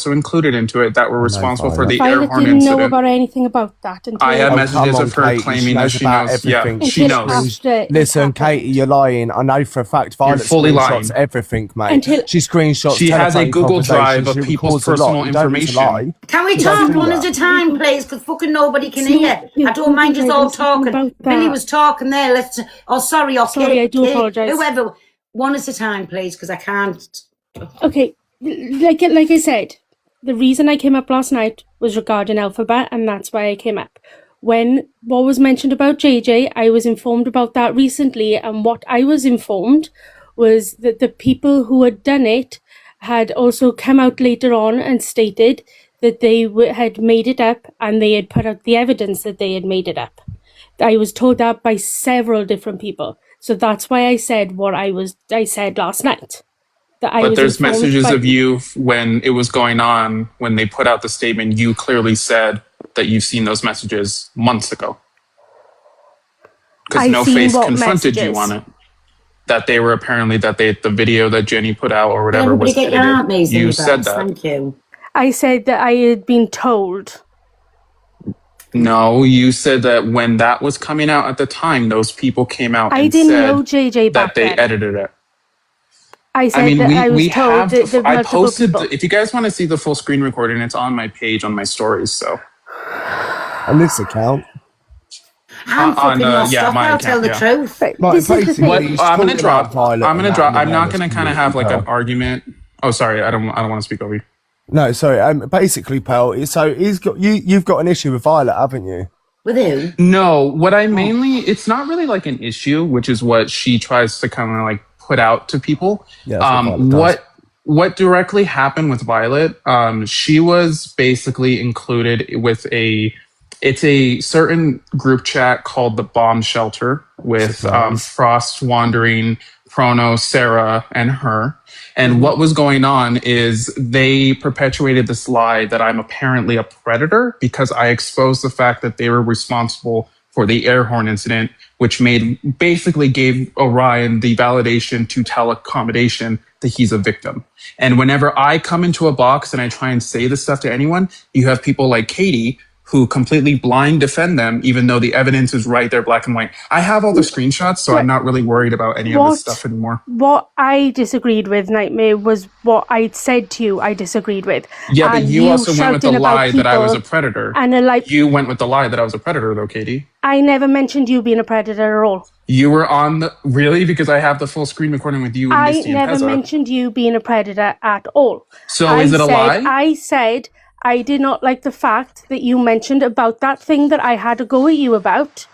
also included into it that were responsible for the air Violet horn didn't incident. know about anything about that until... I have messages of her Katie, claiming that she knows. everything. Yeah, she knows. Listen, Katie, you're lying. I know for a fact Violet fully screenshots lying. everything, mate. She screenshots. She has a Google Drive of people's personal information. Can we talk one at a time, please? Because fucking nobody can hear. I don't mind us all talking. Billy was talking there. Sorry, I do apologise. Whoever, one at a time, please, because I can't. Okay, like I said, the reason I came up last night was regarding Alphabet, and that's why I came up. When what was mentioned about JJ, I was informed about that recently, and what I was informed was that the people who had done it had also come out later on and stated that they had made it up, and they had put out the evidence that they had made it up. I was told that by several different people, so that's why I said what I said last night. But there's messages of you when it was going on, when they put out the statement, you clearly said that you've seen those messages months ago. Because No Face confronted you on it. That they were apparently, the video that Jenny put out or whatever was edited. You said that. Thank you. I said that I had been told. No, you said that when that was coming out at the time, those people came out and I didn't know JJ that they then. edited it. I said I was told that I posted, if you guys want to see the full screen recording, it's on my page, on my stories, so. On this account? I'm fucking lost up, I'll tell the truth. I'm going to drop, I'm not going to kind of have like an argument. Oh, sorry, I don't want to speak over you. No, sorry, basically, Pearl, so you've got an issue with Violet, haven't you? With who? No, what I mainly, it's not really like an issue, which is what she tries to kind of like put out to people. Yeah, what directly happened with Violet, she was basically included with it's a certain group chat called the Bomb Shelter with Frost, Wandering, Prono, Sarah, and her. And what was going on is they perpetuated this lie that I'm apparently a predator because I exposed the fact that they were responsible for the air horn incident, which basically gave Orion the validation to tell accommodation that he's a victim. And whenever I come into a box and I try and say this stuff to anyone, you have people like Katie who completely blind defend them, even though the evidence is right there, black and white. I have all the screenshots, so I'm not really worried about any of this stuff anymore. What I disagreed with, Nightmare, was what I said to you I disagreed with. Yeah, but you also went with the lie that I was a predator. You went with the lie that I was a predator, though, Katie. I never mentioned you being a predator at all. You were on the... Really? Because I have the full screen recording with you and Misty and Pezza. I never mentioned you being a predator at all. So is it a lie? I said... I did not like the fact that you mentioned about that thing that I had to go at you about.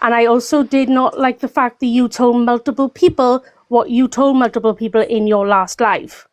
And I also did not like the fact that you told multiple people what you told multiple people in your last live.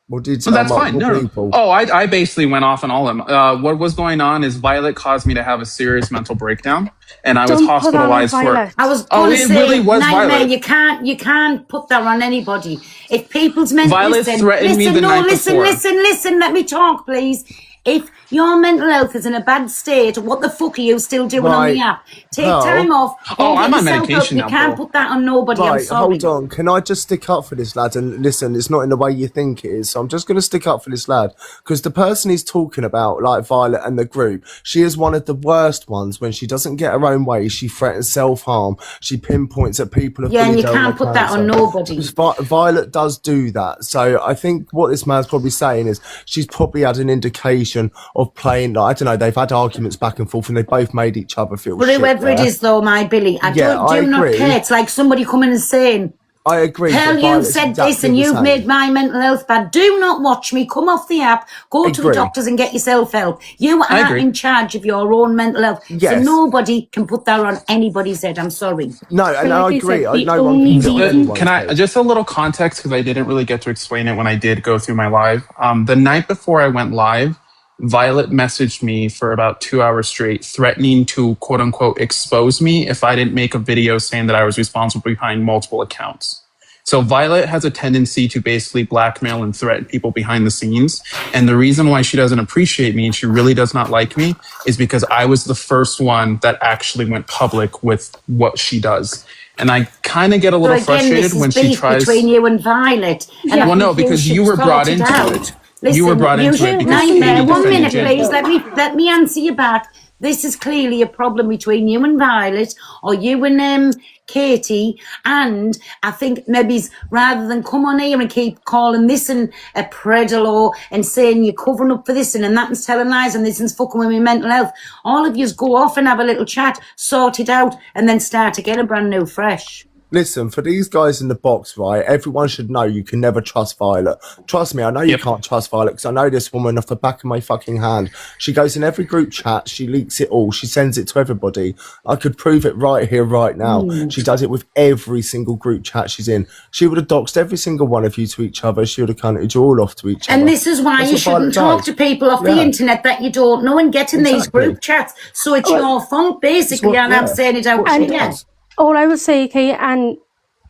Well, did so that's fine. No. Oh, I basically went off on all of them. What was going on is Violet caused me to have a serious mental breakdown. And I was hospitalized for... I was going to say, really was Nightmare, you can't put that on anybody. If people's mental... Violet threatened me the night before. Listen, let me talk, please. If your mental health is in a bad state, what the fuck are you still doing on the app? Take time off. I'm on medication now. You can't put that on nobody. I'm sorry. Hold on. Can I just stick up for this lad? And listen, it's not in the way you think it is. So I'm just going to stick up for this lad. Because the person he's talking about, like Violet and the group, she is one of the worst ones. When she doesn't get her own way, she threatens self-harm. She pinpoints at people. Yeah, and you can't put that on nobody. Violet does do that. So I think what this man's probably saying is she's probably had an indication of playing, like, I don't know, they've had arguments back and forth and they both made each other feel but whoever it is though, my Billy, I do not care. It's like somebody coming and saying, I agree. Hell, you've said this and you've made my mental health bad. Do not watch me. Come off the app. Go to the doctors and get yourself help. You are in charge of your own mental health. Yes. So nobody can put that on anybody's head. I'm sorry. No, and I agree. Can I just a little context, because I didn't really get to explain it when I did go through my live. The night before I went live, Violet messaged me for about 2 hours straight, threatening to, quote unquote, expose me if I didn't make a video saying that I was responsible behind multiple accounts. So Violet has a tendency to basically blackmail and threaten people behind the scenes. And the reason why she doesn't appreciate me and she really does not like me is because I was the first one that actually went public with what she does. And I kind of get a little frustrated when she tries... between you and Violet. Well, no, because you were brought into it. Listen, you were brought into it because Katie 1 minute, defended please. Jenny. Let me answer you back. This is clearly a problem between you and Violet, or you and Katie. And I think maybe rather than come on here and keep calling this and a predalor and saying you're covering up for this and that and telling lies and this and fucking with my mental health, all of yous go off and have a little chat, sort it out, and then start again a brand new fresh. Listen, for these guys in the box, right, everyone should know you can never trust Violet. Trust me, I know you can't trust Violet because I know this woman off the back of my fucking hand. She goes in every group chat, she leaks it all, she sends it to everybody. I could prove it right here, right now. She does it with every single group chat she's in. She would have doxed every single one of you to each other. She would have counted you all off to each other. And this is why you shouldn't talk to people off the internet that you don't know and get in these group chats. So it's your fault, basically, and I'm saying it out here. All I would say, Kate, and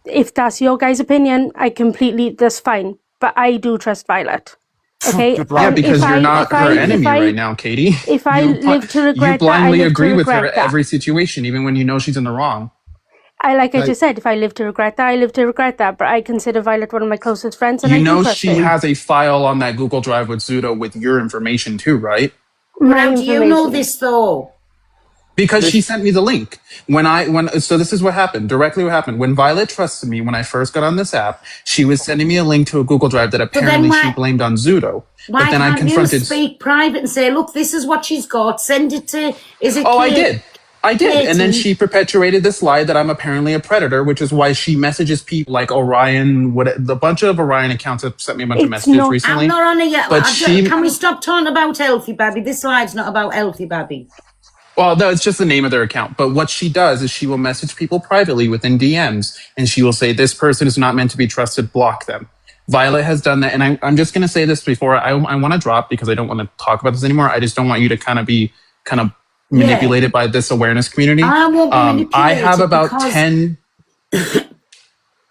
if that's your guys' opinion, that's fine. But I do trust Violet. Okay? Yeah, because you're not her enemy right now, Katie. If I live to regret that, you blindly agree with her at every situation, even when you know she's in the wrong. I just said, if I live to regret that, I live to regret that. But I consider Violet one of my closest friends, and you know she has a file on that Google Drive with Zudo with your information too, right? How do you know this though? Because she sent me the link. So this is what happened. Directly what happened. When Violet trusted me, when I first got on this app, she was sending me a link to a Google Drive that apparently she blamed on Zudo. Why can't you speak private and say, look, this is what she's got, send it to, is it Kate? I did. And then she perpetuated this lie that I'm apparently a predator, which is why she messages people like Orion, the bunch of Orion accounts have sent me a bunch of messages recently. I'm not on it yet. But can we stop talking about Healthy Babby? This live's not about Healthy Babby. Well, no, it's just the name of their account. But what she does is she will message people privately within DMs, and she will say, this person is not meant to be trusted, block them. Violet has done that. And I'm just going to say this before I want to drop, because I don't want to talk about this anymore. I just don't want you to kind of manipulated by this awareness community. I won't be manipulated. I have about 10...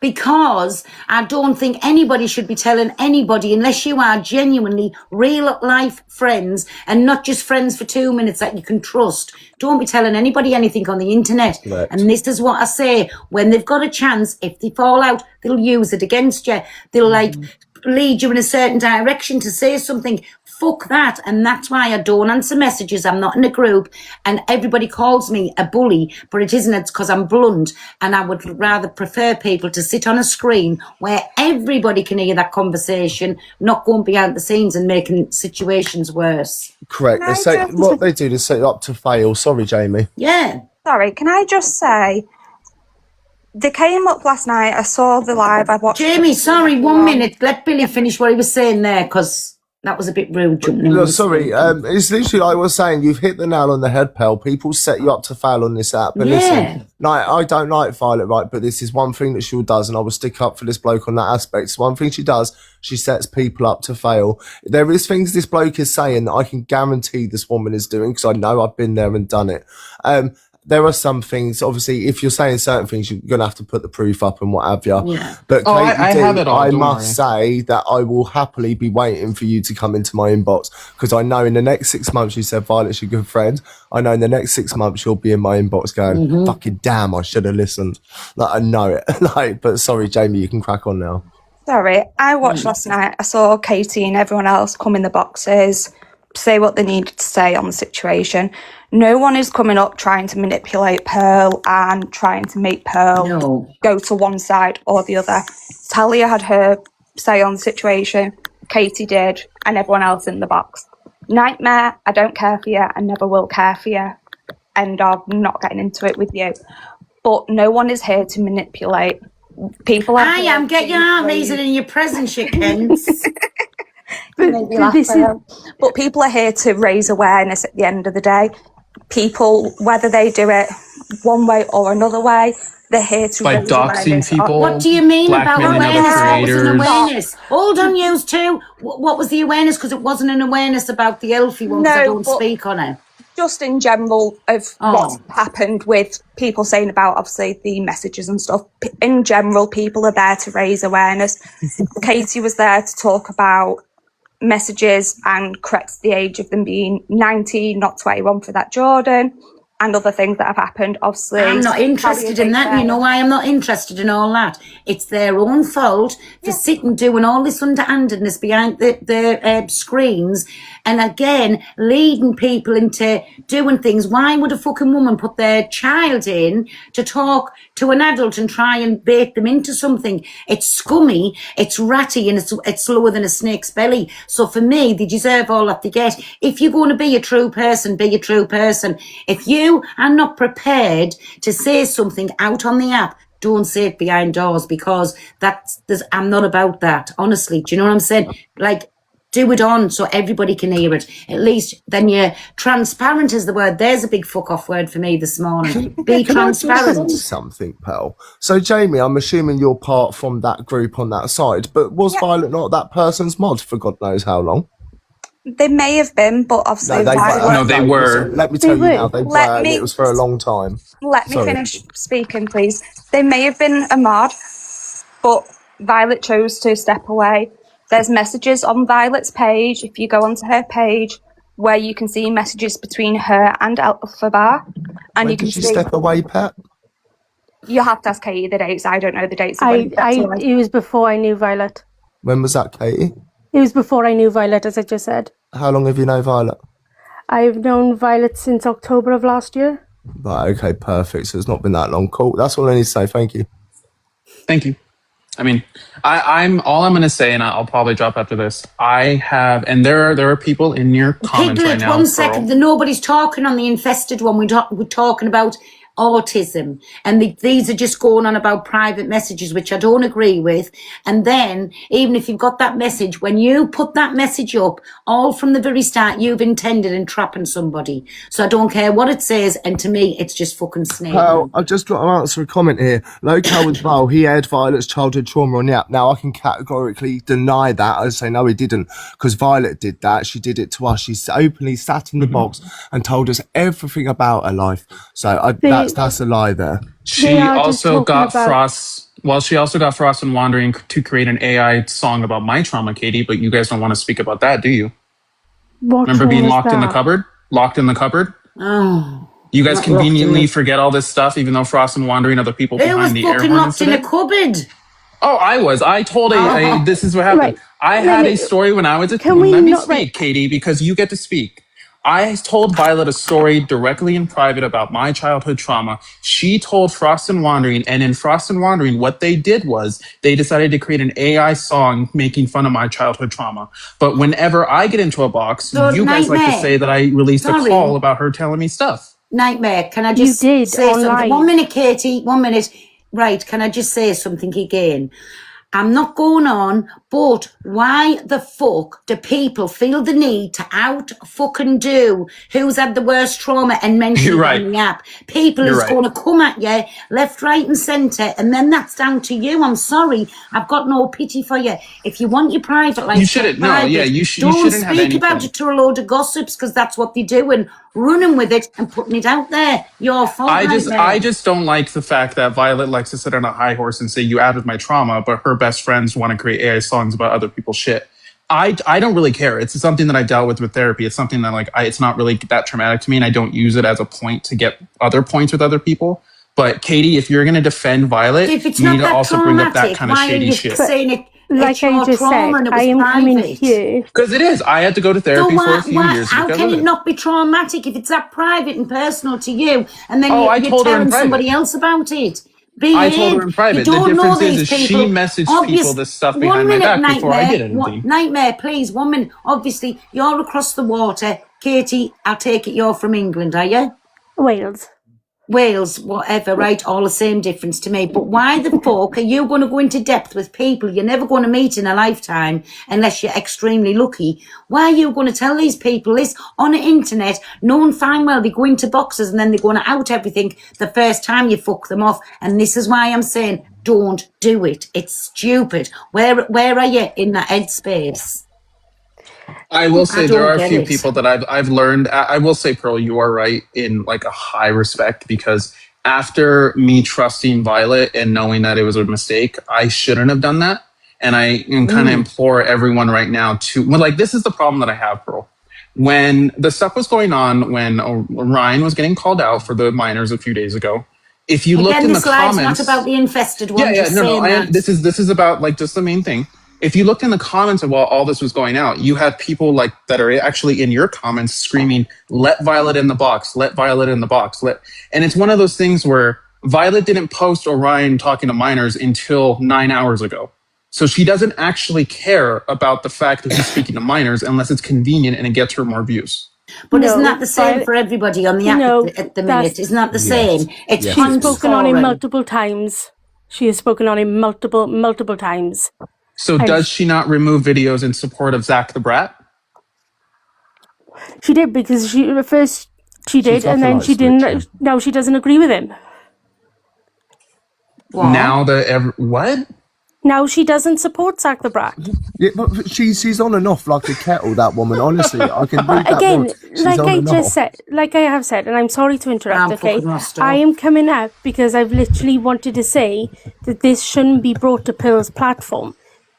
Because I don't think anybody should be telling anybody, unless you are genuinely real life friends and not just friends for 2 minutes that you can trust. Don't be telling anybody anything on the internet. Right. And this is what I say. When they've got a chance, if they fall out, they'll use it against you. They'll lead you in a certain direction to say something. Fuck that. And that's why I don't answer messages. I'm not in a group, and everybody calls me a bully, but it isn't. It's because I'm blunt, and I would rather prefer people to sit on a screen where everybody can hear that conversation, not going behind the scenes and making situations worse. Correct. What they do to set you up to fail. Sorry, Jamie. Yeah. Sorry, can I just say, they came up last night, I saw the live, I watched... Jamie, sorry, 1 minute. Let Billy finish what he was saying there, because... that was a bit rude. No, sorry. It's literally like I was saying, you've hit the nail on the head, pal. People set you up to fail on this app. But listen, I don't like Violet, right? But this is one thing that she does, and I will stick up for this bloke on that aspect. It's one thing she does, she sets people up to fail. There is things this bloke is saying that I can guarantee this woman is doing, because I know I've been there and done it. There are some things, obviously, if you're saying certain things, you're going to have to put the proof up and what have you. Yeah. But I have it all, I must say that I will happily be waiting for you to come into my inbox, because I know in the next 6 months, you said Violet's your good friend. I know in the next 6 months, you'll be in my inbox going, fucking damn, I should have listened. Like, I know it. But sorry, Jamie, you can crack on now. Sorry, I watched last night. I saw Katie and everyone else come in the boxes, say what they needed to say on the situation. No one is coming up trying to manipulate Pearl and trying to make Pearl go to one side or the other. Talia had her say on the situation, Katie did, and everyone else in the box. Nightmare, I don't care for you, I never will care for you. End of, not getting into it with you. But no one is here to manipulate. People are get your arm raising in your presence, you Kens. But people are here to raise awareness at the end of the day. People, whether they do it one way or another way, they're here to by doxing people. What do you mean about awareness? Hold on, yous too. What was the awareness? Because it wasn't an awareness about the Elfie one, because I don't speak on it. Just in general of what's happened with people saying about, obviously, the messages and stuff. In general, people are there to raise awareness. Katie was there to talk about messages and correct the age of them being 19, not 21 for that Jordan. and other things that have happened. Obviously, I'm not interested in that. You know why I'm not interested in all that? It's their own fault for sitting doing all this underhandedness behind the screens, and again leading people into doing things. Why would a fucking woman put their child in to talk to an adult and try and bait them into something? It's scummy, it's ratty, and it's lower than a snake's belly. So for me, they deserve all that they get. If you're going to be a true person, be a true person. If you are not prepared to say something out on the app, don't say it behind doors, because I'm not about that, honestly. Do you know what I'm saying? Like, do it on so everybody can hear it. At least then you're transparent is the word. There's a big fuck off word for me this morning. Be transparent. Something, pal. So Jamie, I'm assuming you're part from that group on that side, but was Violet not that person's mod for God knows how long? They may have been, but obviously they were. Let me tell you now, they were, and it was for a long time. Let me finish speaking, please. They may have been a mod, but Violet chose to step away. There's messages on Violet's page, if you go onto her page, where you can see messages between her and Alphabar. And when you can did she step away, Pat? You'll have to ask Katie the dates. I don't know the dates. It was before I knew Violet. When was that, Katie? It was before I knew Violet, as I just said. How long have you known Violet? I've known Violet since October of last year. Right, okay, perfect. So it's not been that long. Cool. That's all I need to say. Thank you. Thank you. I mean, I'm going to say, and I'll probably drop after this. I have, and there are people in your comments right now. One second, nobody's talking on the infested one. We're talking about autism, and these are just going on about private messages, which I don't agree with. And then, even if you've got that message, when you put that message up, all from the very start, you've intended entrapping somebody. So I don't care what it says, and to me, it's just fucking snake. Well, I've just got to answer a comment here. Local as well, he aired Violet's childhood trauma on the app. Now, I can categorically deny that. I say, no, he didn't, because Violet did that. She did it to us. She openly sat in the box and told us everything about her life. So that's a lie there. She also got Frost. Well, she also got Frost and Wandering to create an AI song about my trauma, Katie. But you guys don't want to speak about that, do you? Remember being locked in the cupboard? Locked in the cupboard? Oh. You guys conveniently forget all this stuff, even though Frost and Wandering are the people behind the air horn locked in a cupboard. Oh, I was. I told this is what happened. Right. I had a story when I was a teen. Let me speak, Katie, because you get to speak. I told Violet a story directly in private about my childhood trauma. She told Frost and Wandering, and in Frost and Wandering, what they did was they decided to create an AI song making fun of my childhood trauma. But whenever I get into a box, you guys like to say that I released a call about her telling me stuff. Nightmare, can I just say something? 1 minute, Katie, 1 minute. Right, can I just say something again? I'm not going on, but why the fuck do people feel the need to fucking do who's had the worst trauma and mention it on the app? People is going to come at you left, right and centre, and then that's down to you. I'm sorry. I've got no pity for you. If you want your private life, you shouldn't. You shouldn't have anything. Don't speak about it to a load of gossips, because that's what they do, and running with it and putting it out there. Your fault. I just don't like the fact that Violet likes to sit on a high horse and say you added my trauma, but her best friends want to create AI songs about other people's shit. I don't really care. It's something that I dealt with therapy. It's something that it's not really that traumatic to me, and I don't use it as a point to get other points with other people. But Katie, if you're going to defend Violet, you need to also bring up that kind of shady shit. Like I just said, I am coming here. Because it is. I had to go to therapy for a few years. How can it not be traumatic if it's that private and personal to you, and then you're telling somebody else about it? I told her in private. The difference is she messaged people this stuff behind my back before I did anything. Nightmare, please, 1 minute. Obviously, you're across the water. Katie, I take it you're from England, are you? Wales, whatever, right? All the same difference to me. But why the fuck are you going to go into depth with people you're never going to meet in a lifetime unless you're extremely lucky? Why are you going to tell these people this on the internet, knowing fine well they go into boxes and then they're going to out everything the first time you fuck them off? And this is why I'm saying don't do it. It's stupid. Where are you in that headspace? I will say there are a few people that I've learned. I will say, Pearl, you are right in like a high respect, because after me trusting Violet and knowing that it was a mistake, I shouldn't have done that. And I kind of implore everyone right now to, this is the problem that I have, Pearl. when the stuff was going on, when Ryan was getting called out for the minors a few days ago, if you looked in the comments, not about the infested one. This is about like just the main thing. If you looked in the comments of while all this was going out, you had people like that are actually in your comments screaming, "Let Violet in the box! Let Violet in the box!" And it's one of those things where Violet didn't post Orion talking to minors until 9 hours ago. So she doesn't actually care about the fact that he's speaking to minors unless it's convenient and it gets her more views. But isn't that the same for everybody on the app at the minute? Isn't that the same? It's She's spoken on him multiple times. She has spoken on him multiple times. So does she not remove videos in support of Zach the Brat? She did, because at first she did, and then she didn't. Now she doesn't agree with him. What? What? Now she doesn't support Zach the Brat. Yeah, but she's on and off like a kettle, that woman. Honestly, I can read that. Again, like I have said, and I'm sorry to interrupt, okay? I am coming up because I've literally wanted to say that this shouldn't be brought to Pearl's platform.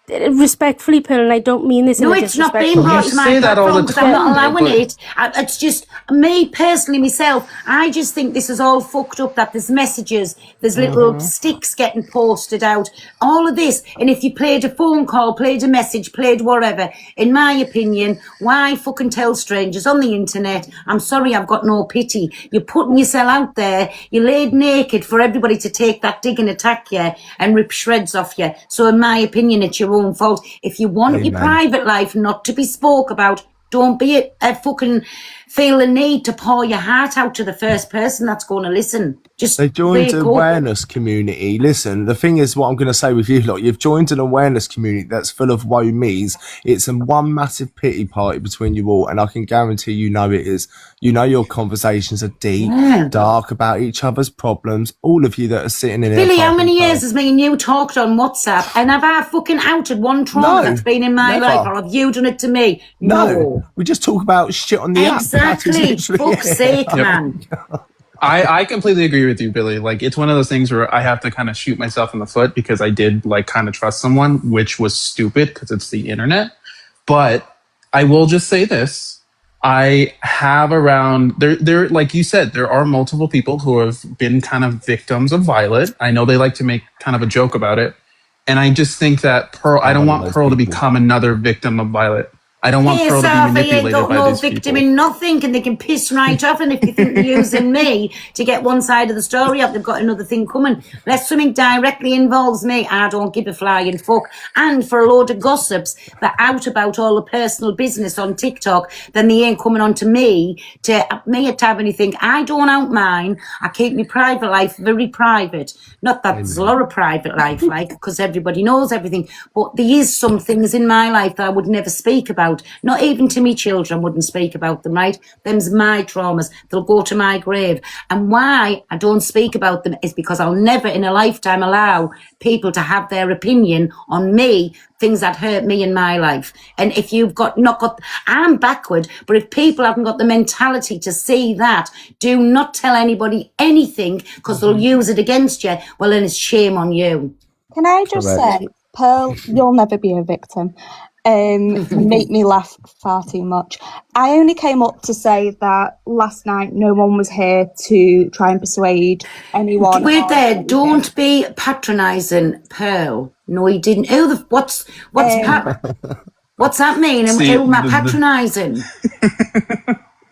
Respectfully, Pearl, and I don't mean this in a disrespectful way. No, it's not being brought to my platform because I'm not allowing it. It's just me personally, myself. I just think this is all fucked up. That there's messages, there's little sticks getting posted out, all of this. And if you played a phone call, played a message, played whatever, in my opinion, why fucking tell strangers on the internet? I'm sorry, I've got no pity. You're putting yourself out there. You're laid naked for everybody to take that dig and attack you and rip shreds off you. So in my opinion, it's your own fault. If you want your private life not to be spoke about, don't be a fucking feel the need to pour your heart out to the first person that's going to listen. Just they joined an awareness community. Listen, the thing is, what I'm going to say with you lot, you've joined an awareness community that's full of woe me's. It's a one massive pity party between you all, and I can guarantee you know it is. You know your conversations are deep, dark about each other's problems. All of you that are sitting in Billy, how many years has me and you talked on WhatsApp, and have I fucking outed one trauma that's been in my life, or have you done it to me? No. We just talk about shit on the app. Exactly. Fuck's sake, man. I completely agree with you, Billy. Like, it's one of those things where I have to kind of shoot myself in the foot because I did like kind of trust someone, which was stupid because it's the internet. But I will just say this. I have around there, like you said, there are multiple people who have been kind of victims of Violet. I know they like to make kind of a joke about it. And I just think that I don't want Pearl to become another victim of Violet. I don't want Pearl to be manipulated by no these victim people. in nothing, and they can piss right off. And if you think they're using me to get one side of the story up, they've got another thing coming. Unless something directly involves me, I don't give a flying fuck. And for a load of gossips that out about all the personal business on TikTok, then they ain't coming on to me to have anything. I don't out mine. I keep my private life very private. Not that there's a lot of private life, like, because everybody knows everything. But there is some things in my life that I would never speak about. Not even to me children wouldn't speak about them, right? Them's my traumas. They'll go to my grave. And why I don't speak about them is because I'll never in a lifetime allow people to have their opinion on me, things that hurt me in my life. And if you've I'm backward, but if people haven't got the mentality to see that, do not tell anybody anything because they'll use it against you, well, then it's shame on you. Can I just say, Pearl, you'll never be a victim. Make me laugh far too much. I only came up to say that last night no one was here to try and persuade anyone. Wait there, don't be patronising, Pearl. No, he didn't. What's that mean? Who am I patronising?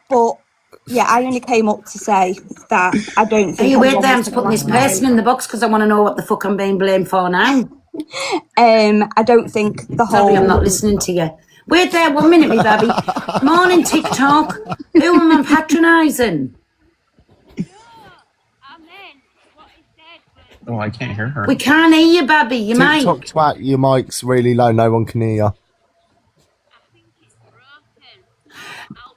But yeah, I only came up to say that I don't think. Hey, wait there, I'm just putting this person in the box because I want to know what the fuck I'm being blamed for now. I don't think the whole. Sorry, I'm not listening to you. Wait there 1 minute, me baby. Morning, TikTok. Who am I patronising? Oh, I can't hear her. We can't hear you, baby. Your mic. TikTok twat, your mic's really low. No one can hear you.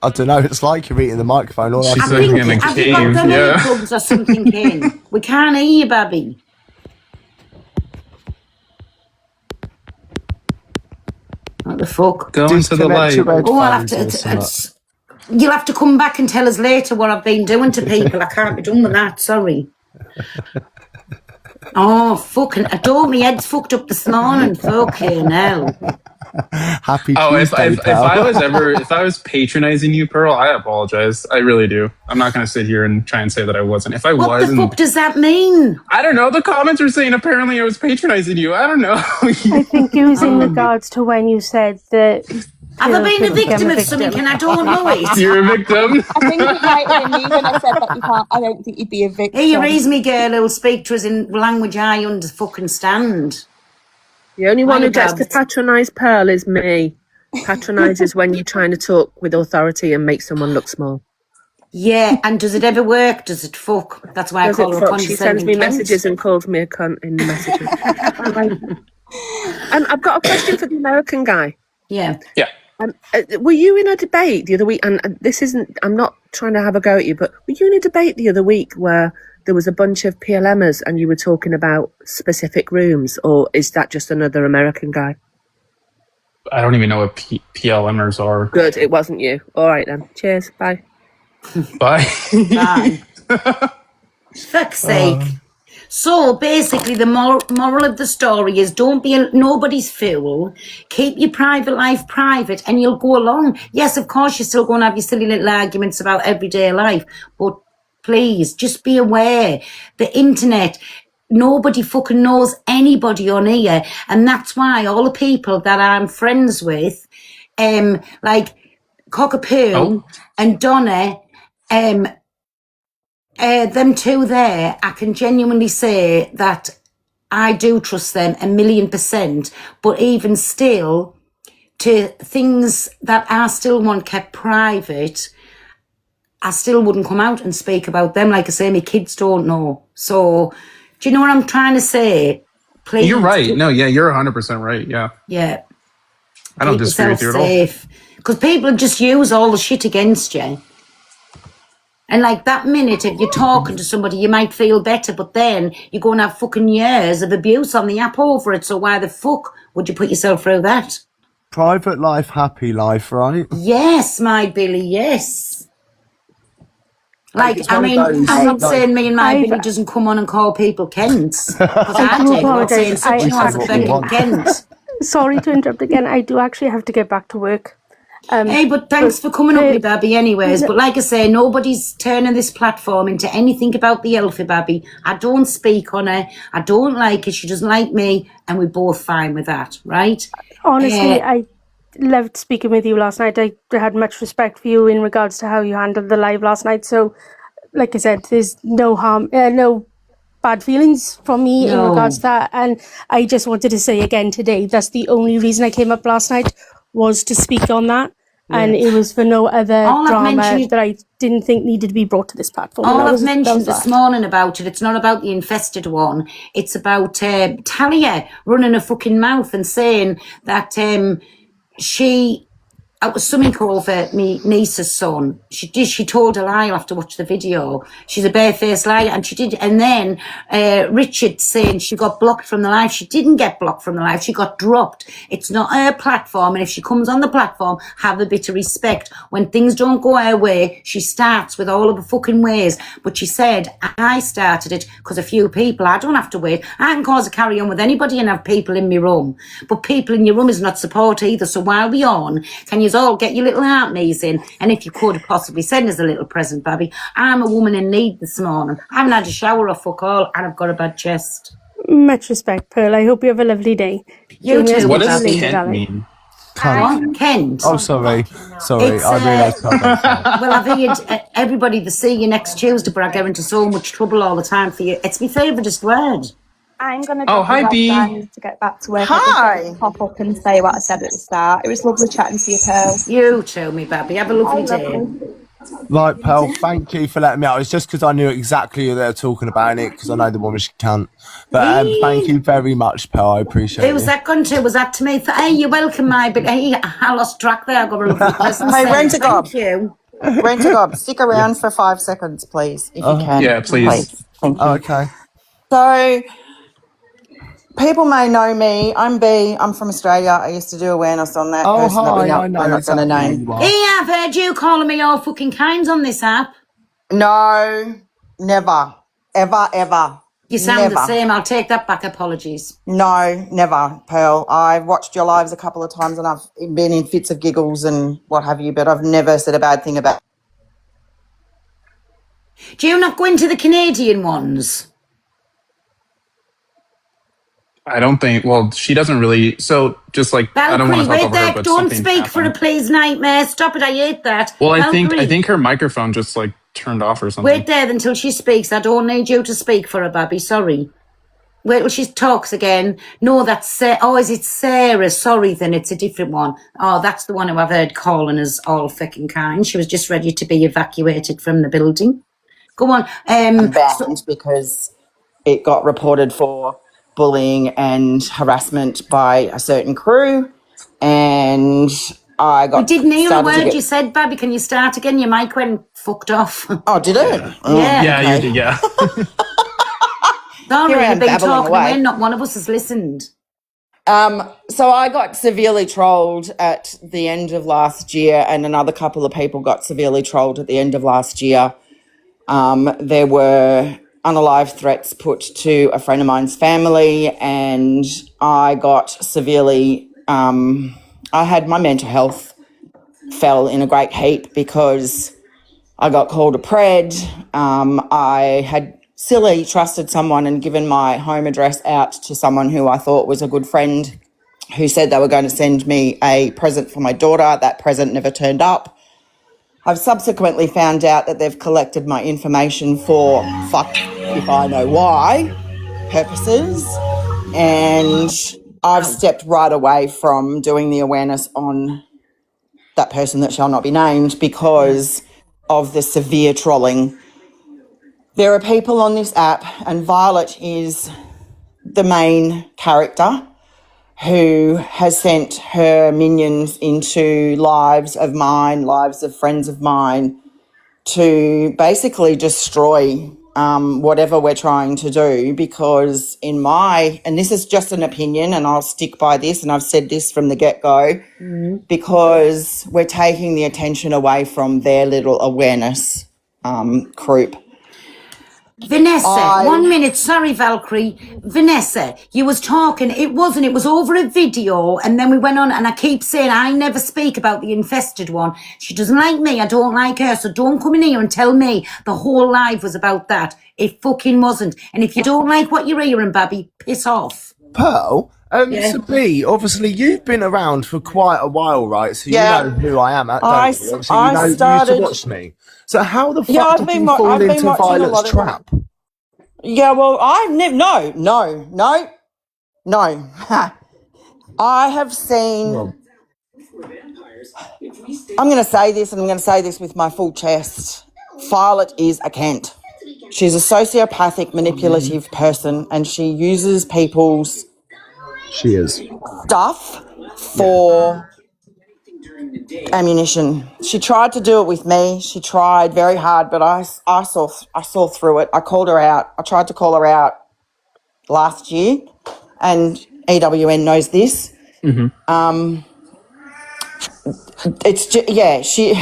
I don't know. It's like you're eating the microphone. All She's like in a cave. Have you got them earplugs or something in? We can't hear you, baby. What the fuck? Go into the light. Oh, I'll have to. You'll have to come back and tell us later what I've been doing to people. I can't be done with that. Sorry. Oh, fucking. I told me head's fucked up this morning. Fucking hell. Happy Oh, Tuesday, if I was patronizing you, Pearl, I apologize. I really do. I'm not going to sit here and try and say that I wasn't. If I what was, the fuck does that mean? I don't know. The comments are saying apparently I was patronizing you. I don't know. I think it was in regards to when you said that. Have I been a victim of something and I don't know it? You're a victim. I think it might have been me when I said that you can't. I don't think you'd be a victim. Hey, you raise me girl who'll speak to us in language I stand. The only one who gets to patronise Pearl is me. Patronises when you're trying to talk with authority and make someone look small. Yeah, and does it ever work? Does it fuck? That's why I call her a condescending She sends me cunt. messages and calls me a cunt in the messages. And I've got a question for the American guy. Yeah. Yeah. Were you in a debate the other week? And this isn't, I'm not trying to have a go at you, but were you in a debate the other week where there was a bunch of PLMers and you were talking about specific rooms? Or is that just another American guy? I don't even know what PLMers are. Good, it wasn't you. All right then. Cheers. Bye. Bye. Bye. Fuck's sake. So basically, the moral of the story is don't be nobody's fool. Keep your private life private and you'll go along. Yes, of course, you're still going to have your silly little arguments about everyday life. But please, just be aware. The internet, nobody fucking knows anybody on here. And that's why all the people that I'm friends with, like Cockapoo and Donna, them two there, I can genuinely say that I do trust them 1,000,000%, but even still, to things that I still want kept private, I still wouldn't come out and speak about them. Like I say, my kids don't know. So, do you know what I'm trying to say? Please. You're right. No, yeah, you're 100% right. Yeah. Yeah. I don't disagree with you at all. Because people just use all the shit against you. And like that minute, if you're talking to somebody, you might feel better, but then you're going to have fucking years of abuse on the app over it. So why the fuck would you put yourself through that? Private life, happy life, right? Yes, my Billy, yes. Like, I mean, I'm not saying me and my Billy doesn't come on and call people Kents. Because I do. I'm not saying such as a fucking Kent. Sorry to interrupt again. I do actually have to get back to work. Hey, but thanks for coming up with Babby anyways. But like I say, nobody's turning this platform into anything about the Elfie Babby. I don't speak on her. I don't like her. She doesn't like me. And we're both fine with that, right? Honestly, I loved speaking with you last night. I had much respect for you in regards to how you handled the live last night. So, like I said, there's no harm, no bad feelings from me in regards to that. And I just wanted to say again today, that's the only reason I came up last night, was to speak on that. Yeah. And it was for no other drama that I didn't think needed to be brought to this platform. All I've mentioned this morning about it, it's not about the infested one. It's about Talia running her fucking mouth and saying that it was something over me niece's son. She told a lie. You'll have to watch the video. She's a barefaced liar, and she did. And then Richard saying she got blocked from the live. She didn't get blocked from the live. She got dropped. It's not her platform, and if she comes on the platform, have a bit of respect. When things don't go her way, she starts with all of her fucking ways. But she said, I started it because a few people. I don't have to wait. I can cause a carry on with anybody and have people in my room. But people in your room is not support either. So while we're on, can you all get your little heart knees in? And if you could possibly send us a little present, Babby. I'm a woman in need this morning. I haven't had a shower or fuck all, and I've got a bad chest. Much respect, Pearl. I hope you have a lovely day. You too. What does Kent mean? Kent. Oh, sorry. I realised. Well, I've heard everybody to see you next Tuesday, but I get into so much trouble all the time for you. It's my favourite word. I'm going to hi, B. to get back to work. Hi. Pop up and say what I said at the start. It was lovely chatting to you, Pearl. You too, me Babby. Have a lovely day. Right, Pearl, thank you for letting me out. It's just because I knew exactly who they were talking about it, because I know the woman she can't. But thank you very much, Pearl. I appreciate it. Who was that gone to? Was that to me? Hey, you're welcome, my big. Hey, I lost track there. I got a lovely present. Hey, Rent-A-Gob. Thank you. Rent-A-Gob, stick around for 5 seconds, please, if you can. Yeah, please. Thank you. Okay. So, people may know me. I'm B. I'm from Australia. I used to do awareness on that person that we're not going to name. Yeah, I've heard you calling me all fucking kinds on this app. No, never. Ever, ever. You sound the same. I'll take that back. Apologies. No, never, Pearl. I've watched your lives a couple of times and I've been in fits of giggles and what have you, but I've never said a bad thing about. Do you not go into the Canadian ones? I don't think. Well, she doesn't really. So just like Valkyrie, I don't want to talk over her, but don't speak for a please, nightmare. Stop it! I hate that. Well, Valkyrie, I think her microphone just like turned off or something. Wait there until she speaks. I don't need you to speak for her, Babby. Sorry. Wait till she talks again. No, that's Sarah. Oh, is it Sarah? Sorry, then it's a different one. Oh, that's the one who I've heard calling us all fucking kind. She was just ready to be evacuated from the building. Go on. Banned because it got reported for bullying and harassment by a certain crew, and I got. We didn't hear a word you said, Babby. Can you start again? Your mic went fucked off. Oh, did it? Yeah, okay. You did. Yeah. Sorry, you've been talking away. Not one of us has listened. So I got severely trolled at the end of last year, and another couple of people got severely trolled at the end of last year. There were unalive threats put to a friend of mine's family, and I got severely, I had my mental health fell in a great heap because I got called a pred. I had silly trusted someone and given my home address out to someone who I thought was a good friend, who said they were going to send me a present for my daughter. That present never turned up. I've subsequently found out that they've collected my information for fuck if I know why purposes, and I've stepped right away from doing the awareness on that person that shall not be named because of the severe trolling. There are people on this app, and Violet is the main character, who has sent her minions into lives of mine, lives of friends of mine, to basically destroy whatever we're trying to do, because and this is just an opinion and I'll stick by this, and I've said this from the get-go, because we're taking the attention away from their little awareness group. Vanessa, 1 minute. Sorry, Valkyrie. Vanessa, you was talking. It was over a video, and then we went on, and I keep saying I never speak about the infested one. She doesn't like me. I don't like her. So don't come in here and tell me the whole live was about that. It fucking wasn't. And if you don't like what you're hearing, Babby, piss off. Pearl, so B, obviously you've been around for quite a while, right? So you know who I am. You used to watch me. So how the fuck did you fall into Violet's trap? Yeah, well, I've never. No. I have seen. Well, I'm going to say this, and I'm going to say this with my full chest. Violet is a Kent. She's a sociopathic, manipulative person, and she uses people's stuff for ammunition. She tried to do it with me. She tried very hard, but I saw through it. I called her out. I tried to call her out last year, and EWN knows this. Mm-hmm. It's just, she.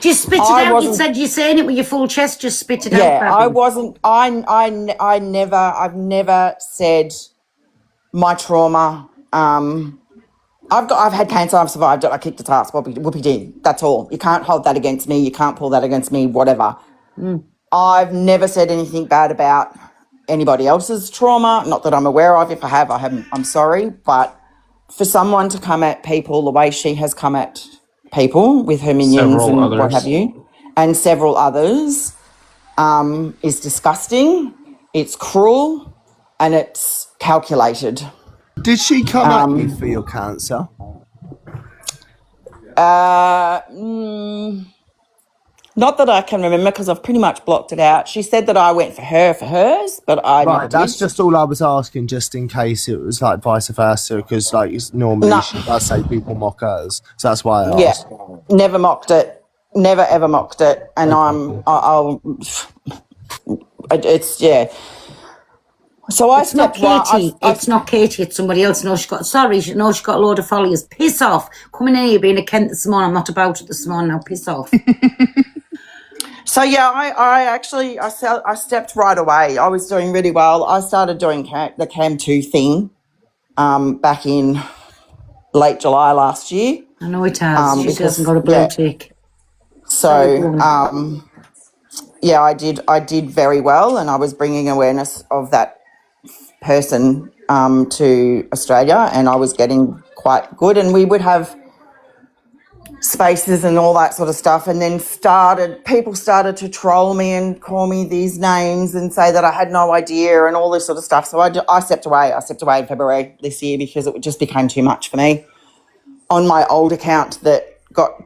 Just spit it out. You said you're saying it with your full chest. Just spit it out. Yeah, I wasn't. I've never said my trauma. I've had cancer. I've survived it. I kicked its ass. Whoopie did. That's all. You can't hold that against me. You can't pull that against me. Whatever. I've never said anything bad about anybody else's trauma. Not that I'm aware of. If I have, I'm sorry. But for someone to come at people the way she has come at people with her minions what have you, and several others, is disgusting. It's cruel, and it's calculated. Did she come at you for your cancer? Not that I can remember, because I've pretty much blocked it out. She said that I went for her for hers, but I never did. That's just all I was asking, just in case it was like vice versa, because like normally she does say people mock hers, so that's why I asked. Yeah, never mocked it, never ever mocked it, and So it's not Katie. It's not Katie. It's somebody else. She got a load of followers. Piss off. Coming in here being a Kent this morning. I'm not about it this morning. Now piss off. So yeah, I stepped right away. I was doing really well. I started doing the Cam 2 thing back in late July last year. I know it has. She hasn't got a blue tick. So I did very well, and I was bringing awareness of that person to Australia, and I was getting quite good, and we would have spaces and all that sort of stuff, and then people started to troll me and call me these names and say that I had no idea and all this sort of stuff. So I stepped away. I stepped away in February this year because it just became too much for me. On my old account that got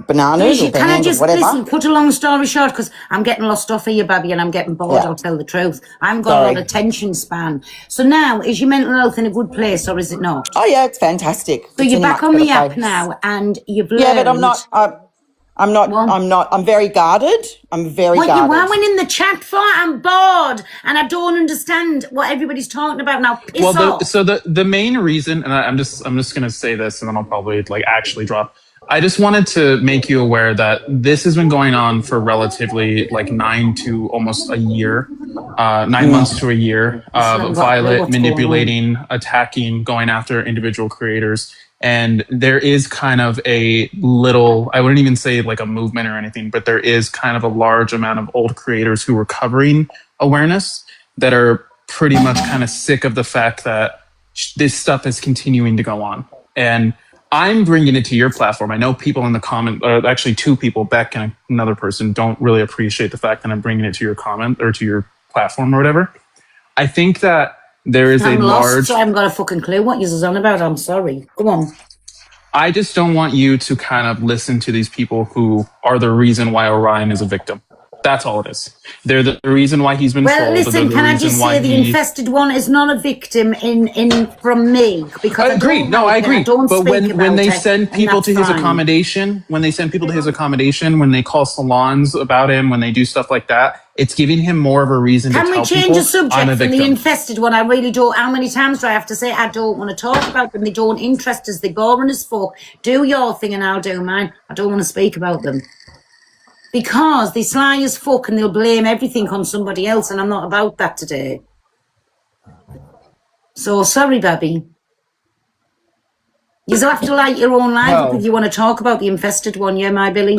bananas or banned or whatever. Listen, cut a long story short, because I'm getting lost off of you, Babby, and I'm getting bored, I'll tell the truth. I haven't got a lot of attention span. So now, is your mental health in a good place or is it not? Oh, yeah, it's fantastic. So you're back on the app now and you've learned... Yeah, but I'm very guarded. I'm very guarded. What you wowing in the chat for? I'm bored and I don't understand what everybody's talking about now. Piss off. So the main reason, and I'm just going to say this and then I'll probably actually drop. I just wanted to make you aware that this has been going on for relatively 9 to almost a year, 9 months to a year of Violet manipulating, attacking, going after individual creators. And there is kind of a little, I wouldn't even say a movement or anything, but there is kind of a large amount of old creators who are covering awareness that are pretty much kind of sick of the fact that this stuff is continuing to go on. And I'm bringing it to your platform. I know people in the comment, actually 2 people, Beck and another person, don't really appreciate the fact that I'm bringing it to your comment or to your platform or whatever. I think that there is I haven't got a fucking clue what you're on about. I'm sorry. Go on. I just don't want you to kind of listen to these people who are the reason why Orion is a victim. That's all it is. They're the reason why he's been trolled. Well, listen, can I just say the infested one is not a victim in from me because I agree. I agree. But when they send people to his accommodation, when they call salons about him, when they do stuff like that, it's giving him more of a reason to tell people, Can we change the subject I'm a victim. from the infested one? I really don't. How many times do I have to say I don't want to talk about them? They don't interest us. They're boring as fuck. Do your thing and I'll do mine. I don't want to speak about them. Because they sly as fuck and they'll blame everything on somebody else, and I'm not about that today. So, sorry, Babby. You have to light your own life if you want to talk about the infested one, yeah, my Billy?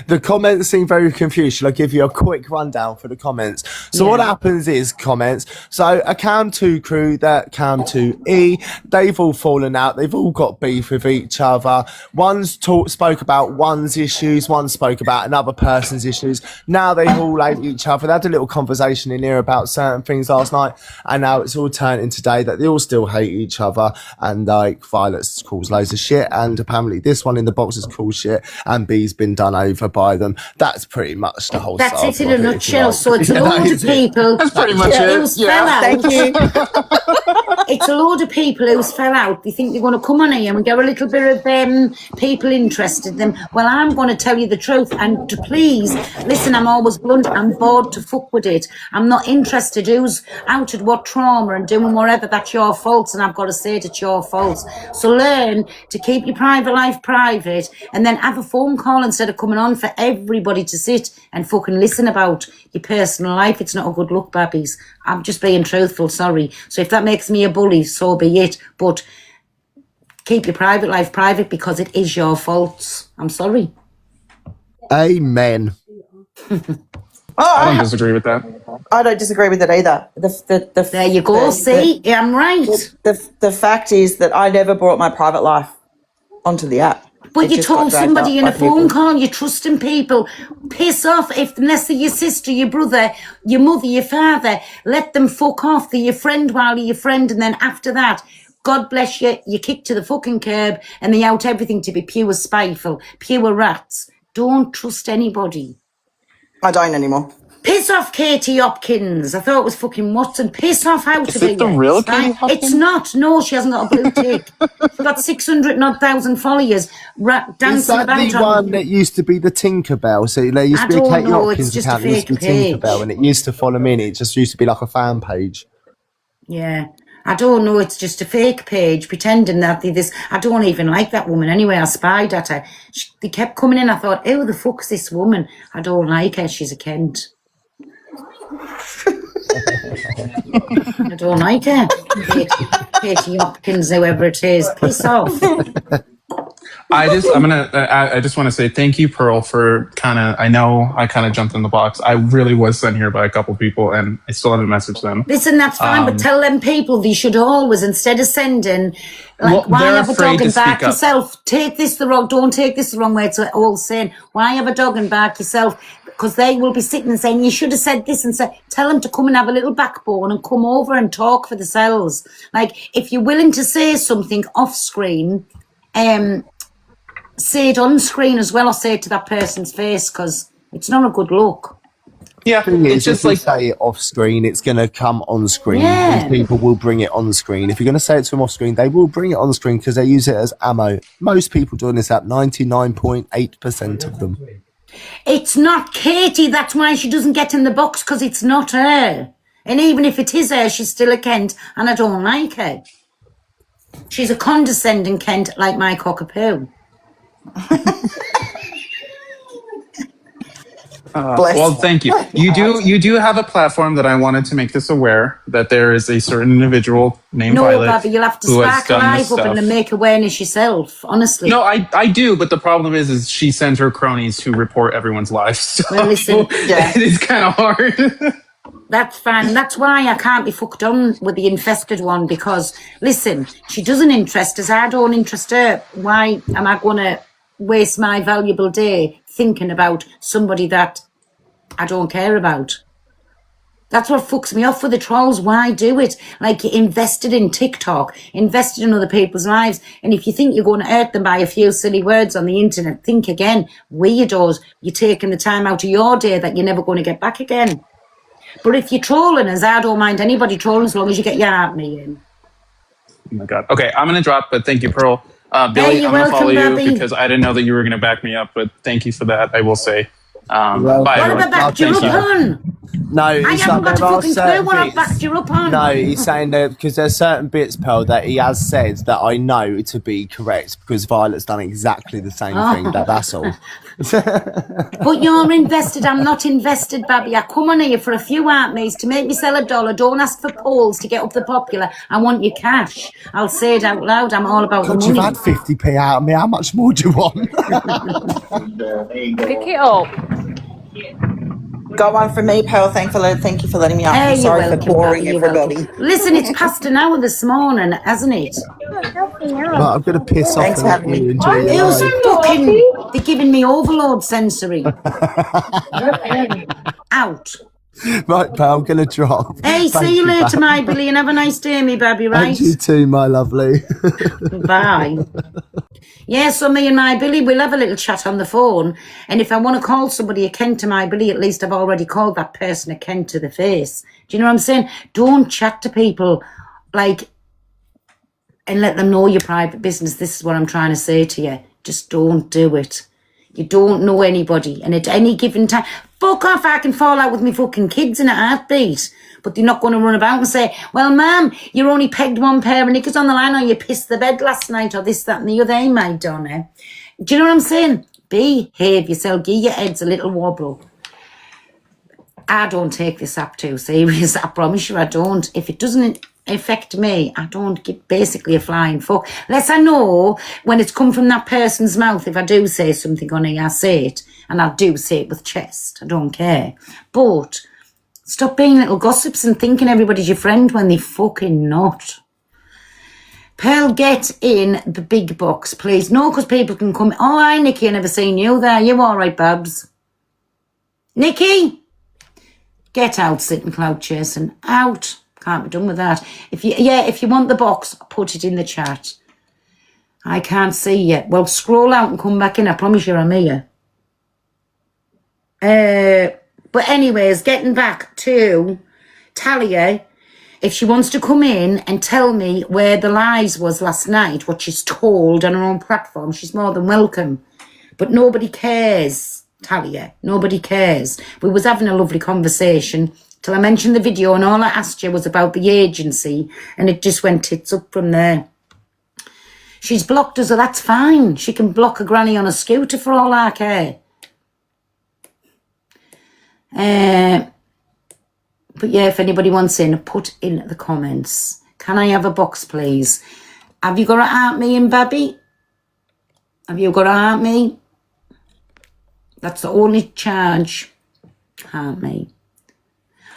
The comments seem very confused. Shall I give you a quick rundown for the comments? So what happens is comments. So a Cam 2 crew, that Cam 2E, they've all fallen out. They've all got beef with each other. One's spoke about one's issues. One spoke about another person's issues. Now they all hate each other. They had a little conversation in here about certain things last night, and now it's all turned into today that they all still hate each other. And Violet's calls loads of shit, and apparently this one in the box is cool shit, and B's been done over by them. That's pretty much the whole. That's it in a nutshell. So it's a load of people. That's pretty much it. Yeah, thank you. It's a load of people who's fell out. They think they're going to come on here and get a little bit of people interested in them. Well, I'm going to tell you the truth, and to please listen. I'm always blunt. I'm bored to fuck with it. I'm not interested who's outed what trauma and doing whatever. That's your fault, and I've got to say it's your fault. So learn to keep your private life private, and then have a phone call instead of coming on for everybody to sit and fucking listen about your personal life. It's not a good look, babbies. I'm just being truthful, sorry. So if that makes me a bully, so be it. But keep your private life private because it is your fault. I'm sorry. Amen. I don't disagree with that. I don't disagree with it either. There you go. See, I'm right. The fact is that I never brought my private life onto the app. But you told somebody in a phone call, you're trusting people. Piss off, unless they're your sister, your brother, your mother, your father. Let them fuck off. They're your friend while you're your friend. And then after that, God bless you, you kick to the fucking curb and they out everything to be pure spiteful, pure rats. Don't trust anybody. I don't anymore. Piss off, Katie Hopkins. I thought it was fucking Watson. Piss off out of it. Is it the real Katie Hopkins? It's not. No, she hasn't got a blue tick. She's got 600,000 followers. Dancing Is that about the one that used to be the Tinkerbell? So there used to be a Katie Hopkins account that used to be Tinkerbell, and it used to follow me, and it just used to be like a fan page. Yeah. I don't know, it's just a fake page pretending that this. I don't even like that woman anyway. I spied at her. They kept coming in. I thought, who the fuck's this woman? I don't like her. She's a Kent. I don't like her. Katie Hopkins, whoever it is. Piss off. I just want to say thank you, Pearl, for I know I kind of jumped in the box. I really was sent here by a couple people and I still haven't messaged them. Listen, that's fine, but tell them people they should always, instead of sending, why have a dog and bark yourself? Don't take this the wrong way. It's all saying, why have a dog and bark yourself? Because they will be sitting and saying, you should have said this, and tell them to come and have a little backbone and come over and talk for themselves. If you're willing to say something off screen, say it on screen as well, or say it to that person's face, because it's not a good look. Yeah, it's just like say it off screen, it's going to come on screen. Yeah. People will bring it on screen. If you're going to say it to them off screen, they will bring it on screen because they use it as ammo. Most people doing this app, 99.8% of them. It's not Katie. That's why she doesn't get in the box, because it's not her. And even if it is her, she's still a Kent, and I don't like her. She's a condescending Kent, like my cockapoo. Well, thank you. You do have a platform that I wanted to make this aware that there is a certain individual named Violet. No, Bobby, you'll have to spark live up and make awareness yourself, honestly. No, I do, but the problem is she sends her cronies to report everyone's lives. So well, listen, it is kind of hard. That's fine. That's why I can't be fucked on with the infested one, because, listen, she doesn't interest us. I don't interest her. Why am I going to waste my valuable day thinking about somebody that I don't care about? That's what fucks me off with the trolls. Why do it? You invested in TikTok, invested in other people's lives, and if you think you're going to hurt them by a few silly words on the internet, think again. Weirdos, you're taking the time out of your day that you're never going to get back again. But if you're trolling us, I don't mind anybody trolling as long as you get your heart me in. Oh my God. Okay, I'm going to drop, but thank you, Pearl. Billy, I'm going to follow you because I didn't know that you were going to back me up, but thank you for that, I will say. Bye, what have I backed you up on? No, I haven't got a fucking clue what I've backed you up on. No, he's saying that because there's certain bits, Pearl, that he has said that I know to be correct because Violet's done exactly the same thing. That's all. But you're invested. I'm not invested, Babby. I come on here for a few artmates to make me sell $1. Don't ask for polls to get up the popular. I want your cash. I'll say it out loud. I'm all about the money. You've had 50p out of me. How much more do you want? Pick it up. Go on for me, Pearl. Thank you for letting me out. I'm sorry for boring everybody. Listen, it's past an hour this morning, hasn't it? Well, I'm going to piss off. Thanks for having me. Who's fucking... They're giving me overload sensory. Out. Right, pal, I'm going to drop. Hey, see you later, my Billy, and have a nice day, me baby, right? And you too, my lovely. Bye. Yeah, so me and my Billy, we'll have a little chat on the phone. And if I want to call somebody a Kent to my Billy, at least I've already called that person a Kent to the face. Do you know what I'm saying? Don't chat to people and let them know your private business. This is what I'm trying to say to you. Just don't do it. You don't know anybody. And at any given time, fuck off, I can fall out with me fucking kids in a heartbeat. But they're not going to run about and say, well, ma'am, you only pegged one pair of knickers on the line, or you pissed the bed last night, or this, that, and the other, my Donna. Do you know what I'm saying? Behave yourself. Give your heads a little wobble. I don't take this app too serious. I promise you I don't. If it doesn't affect me, I don't give basically a flying fuck. Unless I know when it's come from that person's mouth, if I do say something on it, I say it. And I do say it with chest. I don't care. But stop being little gossips and thinking everybody's your friend when they fucking not. Pearl, get in the big box, please. No, because people can come. Oh, hi, Nikki. I never seen you there. You all right, Babs? Nikki? Get out, sitting cloud chasing. Out. Can't be done with that. If you want the box, put it in the chat. I can't see you. Well, scroll out and come back in. I promise you I'm here. But anyways, getting back to Talia, if she wants to come in and tell me where the lies was last night, what she's told on her own platform, she's more than welcome. But nobody cares, Talia. Nobody cares. We was having a lovely conversation. till I mentioned the video, and all I asked you was about the agency, and it just went tits up from there. She's blocked us, so that's fine. She can block a granny on a scooter for all I care. But yeah, if anybody wants in, put in the comments. Can I have a box, please? Have you got to heart me in, Babby? Have you got to heart me? That's the only charge. Heart me.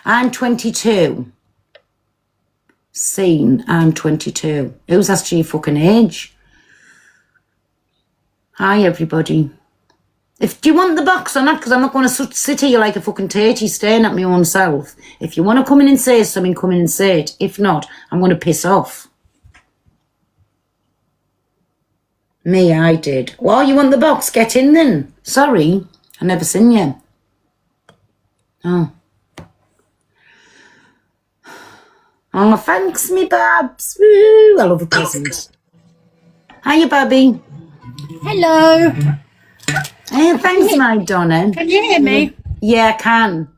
I'm 22. Scene, I'm 22. Who's asked you your fucking age? Hi, everybody. Do you want the box or not? Because I'm not going to sit here like a fucking tatey staring at my own self. If you want to come in and say something, come in and say it. If not, I'm going to piss off. Me, I did. Well, you want the box? Get in then. Sorry, I never seen you. Oh. Oh, thanks, me babs. Woo, I love a present. Hiya, Babby. Hello. Hey, thanks, my Donna. Can you hear me? Yeah, I can.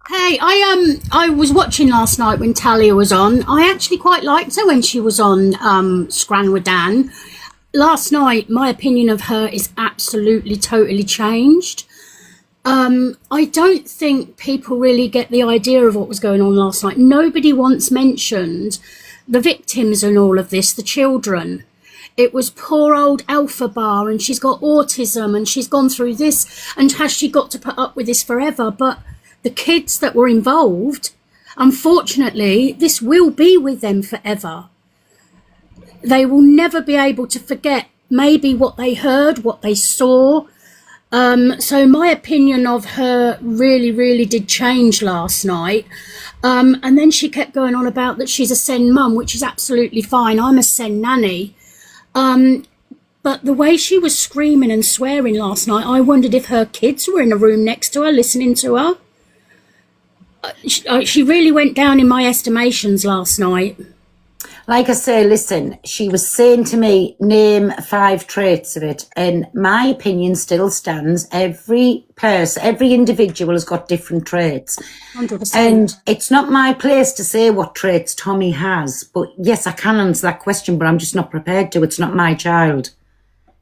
Hey, I was watching last night when Talia was on. I actually quite liked her when she was on Scran with Dan. Last night, my opinion of her is absolutely, totally changed. I don't think people really get the idea of what was going on last night. Nobody once mentioned the victims in all of this, the children. It was poor old Alpha Bar, and she's got autism, and she's gone through this, and has she got to put up with this forever? But the kids that were involved, unfortunately, this will be with them forever. They will never be able to forget maybe what they heard, what they saw. So my opinion of her really, really did change last night. And then she kept going on about that she's a Sen mum, which is absolutely fine. I'm a Sen nanny. But the way she was screaming and swearing last night, I wondered if her kids were in a room next to her listening to her. She really went down in my estimations last night. Like I say, listen, she was saying to me, name 5 traits of it. And my opinion still stands. Every person, every individual has got different traits. 100%. And it's not my place to say what traits Tommy has. But yes, I can answer that question, but I'm just not prepared to. It's not my child.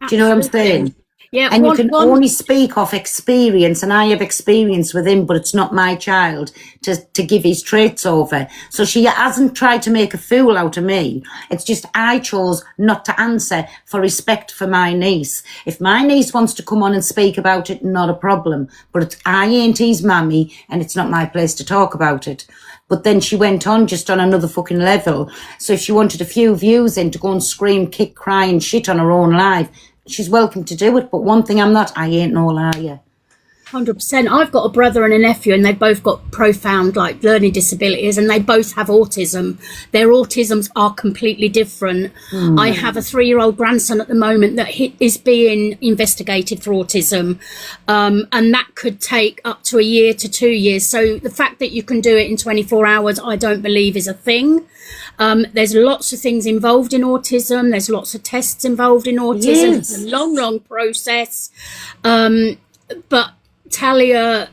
Absolutely. Do you know what I'm saying? Yeah, and you can only speak of experience, and I have experience with him, but it's not my child to give his traits over. So she hasn't tried to make a fool out of me. It's just I chose not to answer for respect for my niece. If my niece wants to come on and speak about it, not a problem. But I ain't his mammy, and it's not my place to talk about it. But then she went on just on another fucking level. So if she wanted a few views in to go and scream, kick, cry and shit on her own live, she's welcome to do it, but one thing I'm not, I ain't no liar. 100%. I've got a brother and a nephew, and they've both got profound learning disabilities, and they both have autism. Their autisms are completely different. I have a 3-year-old grandson at the moment that is being investigated for autism, and that could take up to a year to 2 years. So the fact that you can do it in 24 hours, I don't believe is a thing. There's lots of things involved in autism. There's lots of tests involved in autism. Yes. It's a long process. But Talia,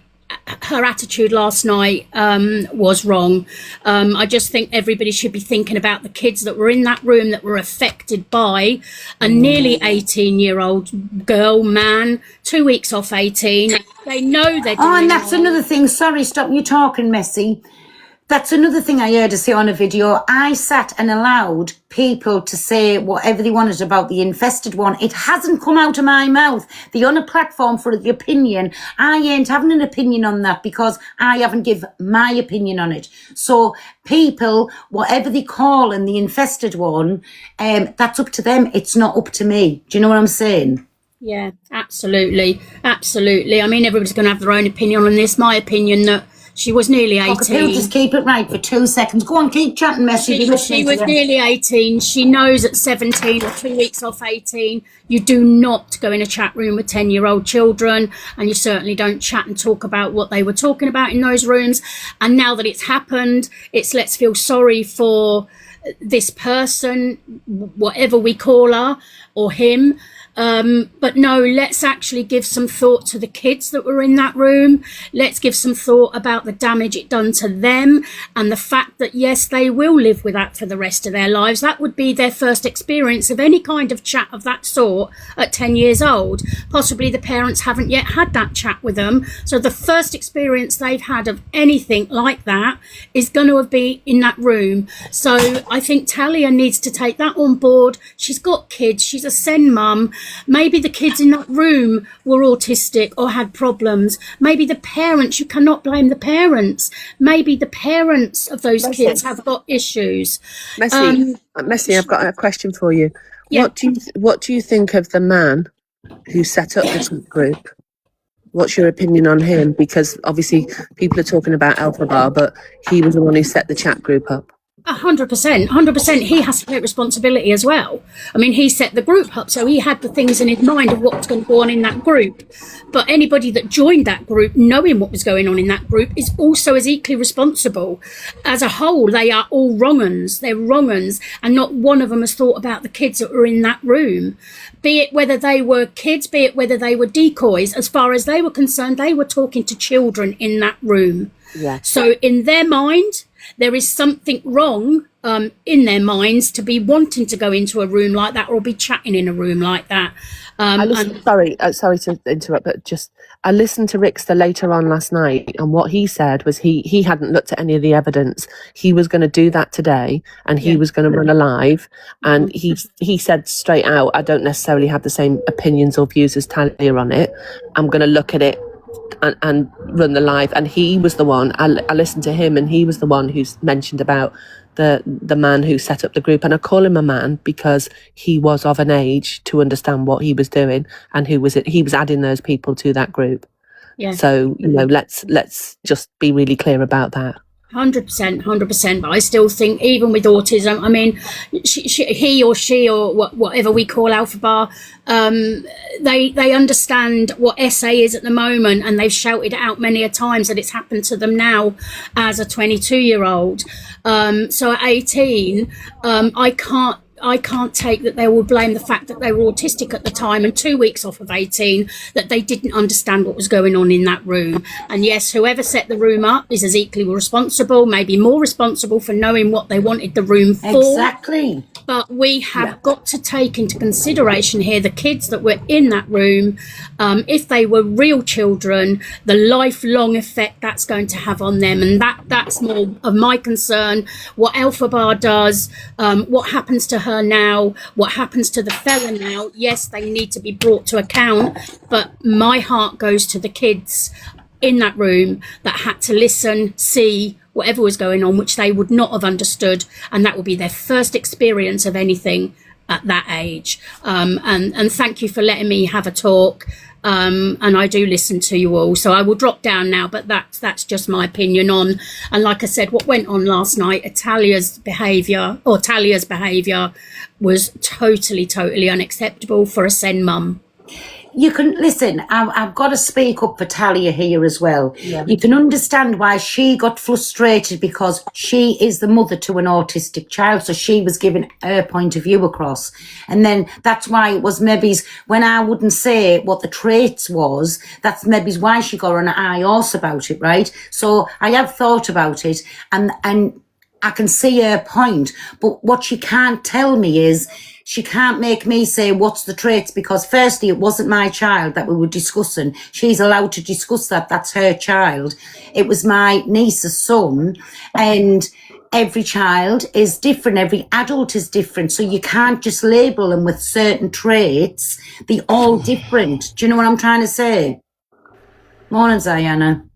her attitude last night was wrong. I just think everybody should be thinking about the kids that were in that room that were affected by a nearly 18-year-old girl, man, 2 weeks off 18. They know they're doing and that's another thing. Sorry, stop you talking, Messy. That's another thing I heard her say on a video. I sat and allowed people to say whatever they wanted about the infested one. It hasn't come out of my mouth. They're on a platform for the opinion. I ain't having an opinion on that because I haven't give my opinion on it. So people, whatever they call in the infested one, that's up to them. It's not up to me. Do you know what I'm saying? Yeah, absolutely. Absolutely. I mean, everybody's going to have their own opinion on this. My opinion that she was nearly 18. Just keep it right for 2 seconds. Go on, keep chatting, Messi. She was nearly 18. She knows at 17 or 2 weeks off 18, you do not go in a chat room with 10-year-old children, and you certainly don't chat and talk about what they were talking about in those rooms. And now that it's happened, it's let's feel sorry for this person, whatever we call her or him. But no, let's actually give some thought to the kids that were in that room. Let's give some thought about the damage it done to them and the fact that, yes, they will live with that for the rest of their lives. That would be their first experience of any kind of chat of that sort at 10 years old. Possibly the parents haven't yet had that chat with them. So the first experience they've had of anything like that is going to be in that room. So I think Talia needs to take that on board. She's got kids. She's a SEN mum. Maybe the kids in that room were autistic or had problems. Maybe the parents, you cannot blame the parents. Maybe the parents of those kids have got issues. Messi, I've got a question for you. Yeah. What do you think of the man who set up this group? What's your opinion on him? Because obviously people are talking about Alpha Bar, but he was the one who set the chat group up. 100%. He has to take responsibility as well. I mean, he set the group up, so he had the things in his mind of what was going to go on in that group. But anybody that joined that group, knowing what was going on in that group, is also as equally responsible. As a whole, they are all wrong-uns. They're wrong-uns, and not one of them has thought about the kids that were in that room. Be it whether they were kids, be it whether they were decoys. As far as they were concerned, they were talking to children in that room. Yeah. So in their mind, there is something wrong in their minds to be wanting to go into a room like that or be chatting in a room like that. Sorry to interrupt, but I listened to Rickster later on last night, and what he said was he hadn't looked at any of the evidence. He was going to do that today, and he was going to run a live, and he said straight out, I don't necessarily have the same opinions or views as Talia on it. I'm going to look at it and run the live. And he was the one, I listened to him, and he was the one who's mentioned about the man who set up the group. And I call him a man because he was of an age to understand what he was doing, and he was adding those people to that group. Yeah. So, let's just be really clear about that. 100%. But I still think, even with autism, I mean, he or she or whatever we call Alpha Bar, they understand what SA is at the moment, and they've shouted it out many a times that it's happened to them now as a 22-year-old. So at 18, I can't take that they will blame the fact that they were autistic at the time and 2 weeks off of 18, that they didn't understand what was going on in that room. And yes, whoever set the room up is as equally responsible, maybe more responsible for knowing what they wanted the room for. Exactly. But we have got to take into consideration here the kids that were in that room. If they were real children, the lifelong effect that's going to have on them. And that's more of my concern. What Alpha Bar does, what happens to her now, what happens to the fella now. Yes, they need to be brought to account, but my heart goes to the kids in that room that had to listen, see whatever was going on, which they would not have understood, and that will be their first experience of anything at that age. And thank you for letting me have a talk. And I do listen to you all, so I will drop down now, but that's just my opinion on. And like I said, what went on last night, Talia's behaviour was totally unacceptable for a SEN mum. You can listen, I've got to speak up for Talia here as well. Yeah. You can understand why she got frustrated, because she is the mother to an autistic child, so she was giving her point of view across. And then that's why it was maybe, when I wouldn't say what the traits was, that's maybe why she got on an high horse about it, right? So I have thought about it, and I can see her point, but what she can't tell me is, she can't make me say what's the traits, because firstly, it wasn't my child that we were discussing. She's allowed to discuss that. That's her child. It was my niece's son, and every child is different. Every adult is different. So you can't just label them with certain traits. They're all different. Do you know what I'm trying to say? Morning, Ziana.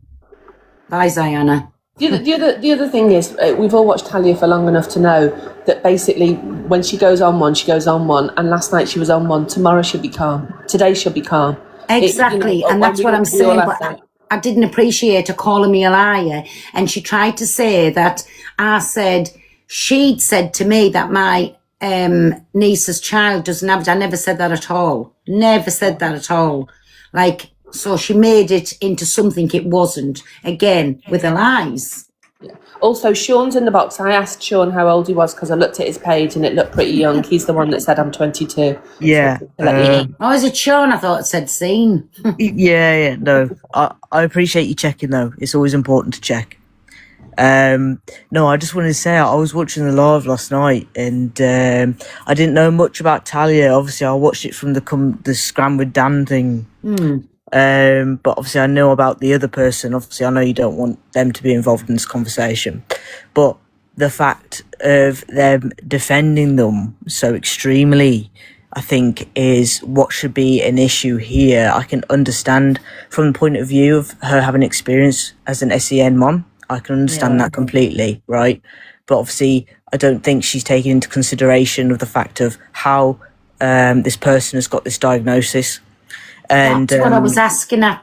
Bye, Ziana. The other thing is, we've all watched Talia for long enough to know that basically when she goes on one, she goes on one. And last night she was on one. Tomorrow she'll be calm. Today she'll be calm. Exactly. And that's what I'm saying. But I didn't appreciate her calling me a liar. And she tried to say that she'd said to me that my niece's child doesn't have it. I never said that at all. Never said that at all. So she made it into something it wasn't, again, with her lies. Also, Sean's in the box. I asked Sean how old he was because I looked at his page and it looked pretty young. He's the one that said I'm 22. Yeah. Oh, is it Sean? I thought it said Scene. Yeah. No, I appreciate you checking though. It's always important to check. No, I just wanted to say I was watching the live last night and I didn't know much about Talia. Obviously, I watched it from the Scram with Dan thing. But obviously I know about the other person. Obviously I know you don't want them to be involved in this conversation, but the fact of them defending them so extremely, I think, is what should be an issue here. I can understand from the point of view of her having experience as an SEN mom. I can understand that completely, right? But obviously I don't think she's taken into consideration of the fact of how this person has got this diagnosis. And that's what I was asking at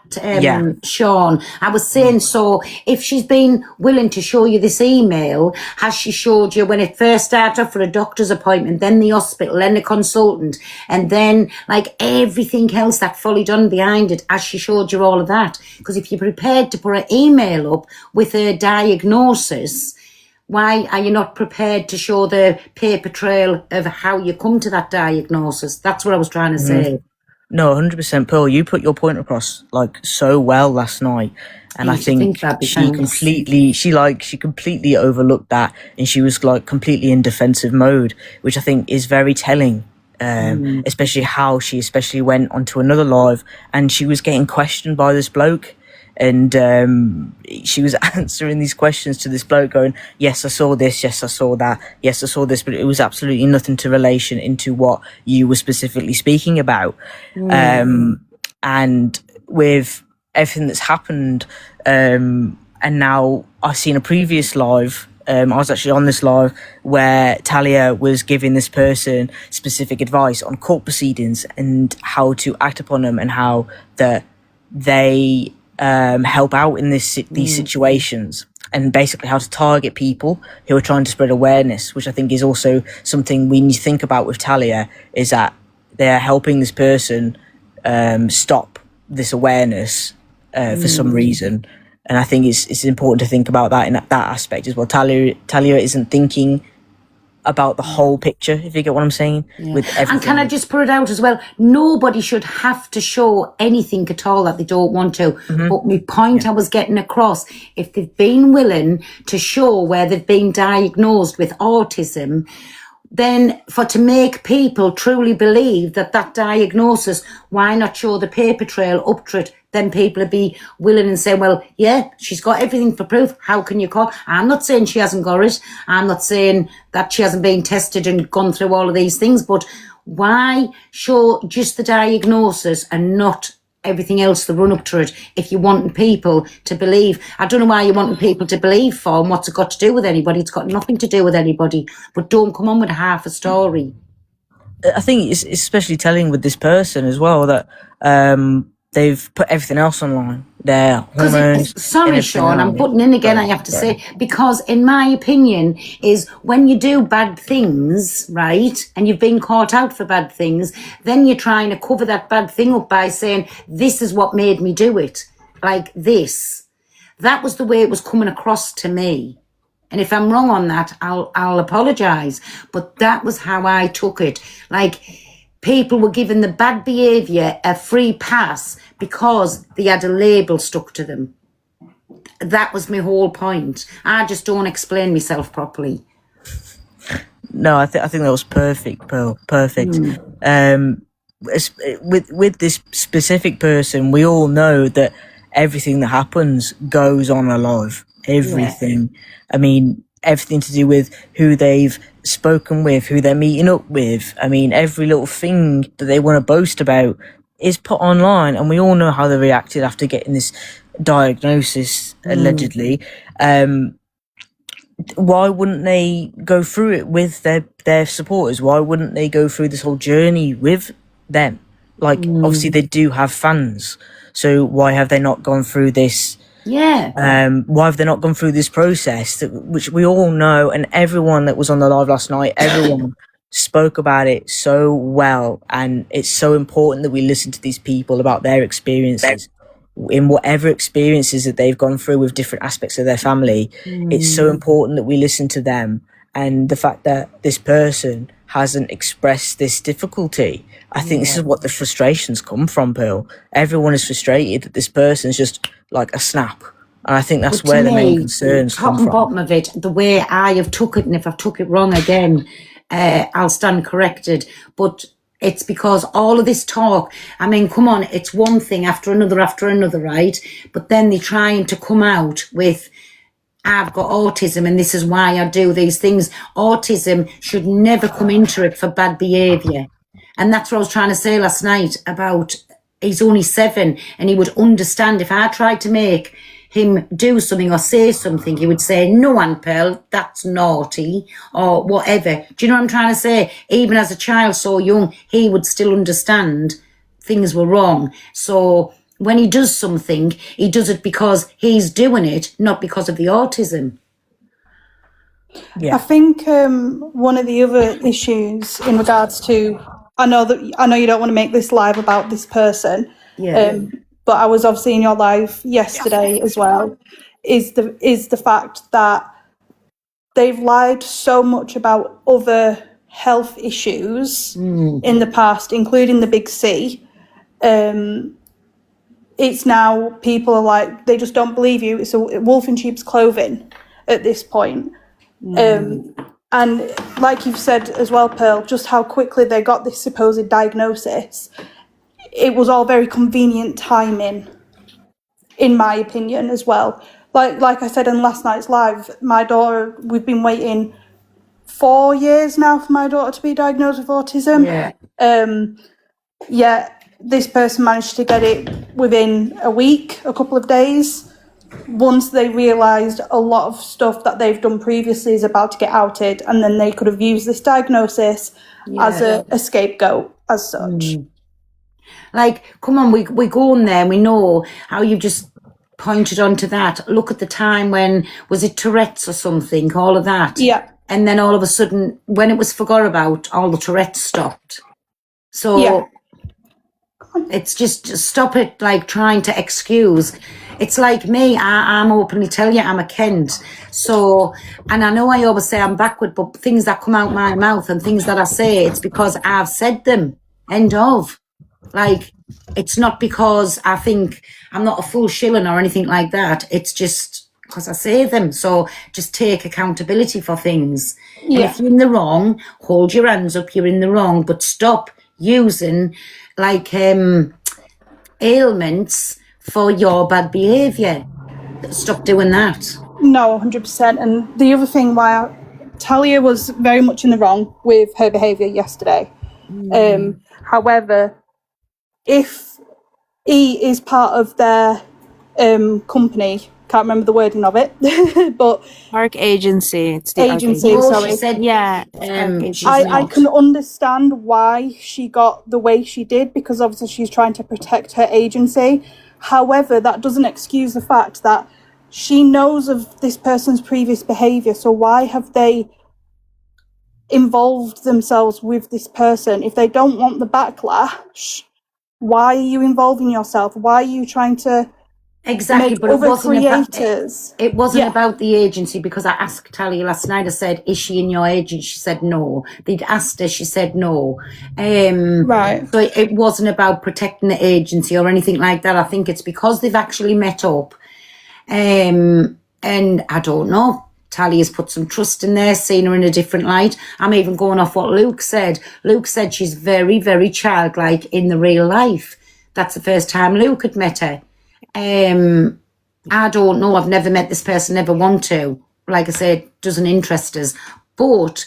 Sean. I was saying, so if she's been willing to show you this email, has she showed you when it first started off for a doctor's appointment, then the hospital, then the consultant, and then like everything else that followed on behind it? Has she showed you all of that? Because if you're prepared to put an email up with her diagnosis, why are you not prepared to show the paper trail of how you come to that diagnosis? That's what I was trying to say. No, 100%, Pearl. You put your point across like so well last night, and I think she completely overlooked that, and she was like completely in defensive mode, which I think is very telling. Especially how she went onto another live, and she was getting questioned by this bloke. And she was answering these questions to this bloke going, yes, I saw this, yes, I saw that, yes, I saw this, but it was absolutely nothing to relation into what you were specifically speaking about. And with everything that's happened, and now I've seen a previous live, I was actually on this live where Talia was giving this person specific advice on court proceedings and how to act upon them and how they help out in these situations, and basically how to target people who are trying to spread awareness, which I think is also something we need to think about with Talia, is that they're helping this person stop this awareness for some reason. And I think it's important to think about that in that aspect as well. Talia isn't thinking about the whole picture, if you get what I'm saying. With everything. And can I just put it out as well? Nobody should have to show anything at all that they don't want to. But my point I was getting across, if they've been willing to show where they've been diagnosed with autism, then to make people truly believe that diagnosis, why not show the paper trail up to it? Then people would be willing and say, well, yeah, she's got everything for proof. How can you call? I'm not saying she hasn't got it. I'm not saying that she hasn't been tested and gone through all of these things, but why show just the diagnosis and not everything else, the run up to it, if you want people to believe? I don't know why you want people to believe for, and what's it got to do with anybody? It's got nothing to do with anybody, but don't come on with half a story. I think it's especially telling with this person as well that they've put everything else online. Their hormones. Sorry, Sean, I'm putting in again, I have to say, because in my opinion is when you do bad things, right, and you've been caught out for bad things, then you're trying to cover that bad thing up by saying, this is what made me do it. Like this. That was the way it was coming across to me. And if I'm wrong on that, I'll apologise. But that was how I took it. Like, people were given the bad behaviour a free pass because they had a label stuck to them. That was my whole point. I just don't explain myself properly. No, I think that was perfect, Pearl. Perfect. With this specific person, we all know that everything that happens goes on alive. Everything. Yeah. I mean, everything to do with who they've spoken with, who they're meeting up with. I mean, every little thing that they want to boast about is put online, and we all know how they reacted after getting this diagnosis, allegedly. Why wouldn't they go through it with their supporters? Why wouldn't they go through this whole journey with them? Like, obviously they do have fans, so why have they not gone through this? Yeah. Why have they not gone through this process, which we all know, and everyone that was on the live last night, everyone spoke about it so well, and it's so important that we listen to these people about their experiences. in whatever experiences that they've gone through with different aspects of their family, it's so important that we listen to them. And the fact that this person hasn't expressed this difficulty, I think this is what the frustrations come from, Pearl. Everyone is frustrated that this person's just like a snap. And I think that's where the main concerns come from. Bottom of it, the way I have took it, and if I've took it wrong again, I'll stand corrected. But it's because all of this talk, I mean, come on, it's one thing after another, right? But then they're trying to come out with, I've got autism and this is why I do these things. Autism should never come into it for bad behaviour. And that's what I was trying to say last night about he's only 7 and he would understand if I tried to make him do something or say something, he would say, no, Aunt Pearl, that's naughty, or whatever. Do you know what I'm trying to say? Even as a child so young, he would still understand things were wrong. So when he does something, he does it because he's doing it, not because of the autism. Yeah. I think one of the other issues in regards to, I know you don't want to make this live about this person, but I was obviously in your live yesterday as well, is the fact that they've lied so much about other health issues in the past, including the big C. It's now people are like, they just don't believe you. It's a wolf in sheep's clothing at this point. And like you've said as well, Pearl, just how quickly they got this supposed diagnosis. It was all very convenient timing, in my opinion, as well. Like I said in last night's live, my daughter, we've been waiting 4 years now for my daughter to be diagnosed with autism. This person managed to get it within a week, a couple of days. Once they realised a lot of stuff that they've done previously is about to get outed, and then they could have used this diagnosis as a scapegoat as such. Like, come on, we go on there and we know how you've just pointed onto that. Look at the time when, was it Tourette's or something, all of that? Yeah. And then all of a sudden, when it was forgot about, all the Tourette's stopped. So it's just stop it, like trying to excuse. It's like me, I'm openly tell you I'm a Kent. So, and I know I always say I'm backward, but things that come out my mouth and things that I say, it's because I've said them. End of. Like, it's not because I think I'm not a full shilling or anything like that. It's just because I say them. So just take accountability for things. And if you're in the wrong, hold your hands up, you're in the wrong, but stop using like ailments for your bad behaviour. Stop doing that. No, 100%. And the other thing why Talia was very much in the wrong with her behaviour yesterday. However, if E is part of their company, can't remember the wording of it, but ARC agency. It's the agency. Sorry, she said, I can understand why she got the way she did, because obviously she's trying to protect her agency. However, that doesn't excuse the fact that she knows of this person's previous behaviour. So why have they involved themselves with this person? If they don't want the backlash, why are you involving yourself? Why are you trying to make but other creators? It wasn't about the agency, because I asked Talia last night, I said, is she in your agency? She said no. They'd asked her, she said no. Right. So it wasn't about protecting the agency or anything like that. I think it's because they've actually met up. And I don't know. Talia's put some trust in there, seen her in a different light. I'm even going off what Luke said. Luke said she's very, very childlike in the real life. That's the first time Luke had met her. I don't know. I've never met this person, never want to. Like I said, doesn't interest us. But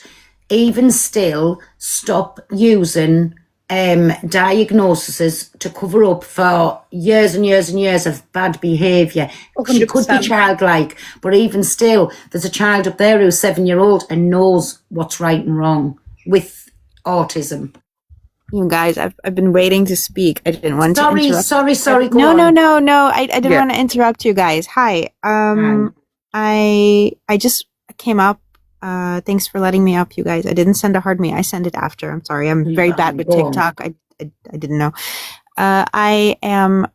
even still, stop using diagnoses to cover up for years and years and years of bad behaviour. She could be childlike, but even still, there's a child up there who's 7-year-old and knows what's right and wrong with autism. You guys, I've been waiting to speak. I didn't want to interrupt. Sorry. No. I didn't want to interrupt you guys. Hi. I just came up. Thanks for letting me up, you guys. I didn't send a hard me. I sent it after. I'm sorry. I'm very bad with TikTok. I didn't know. I am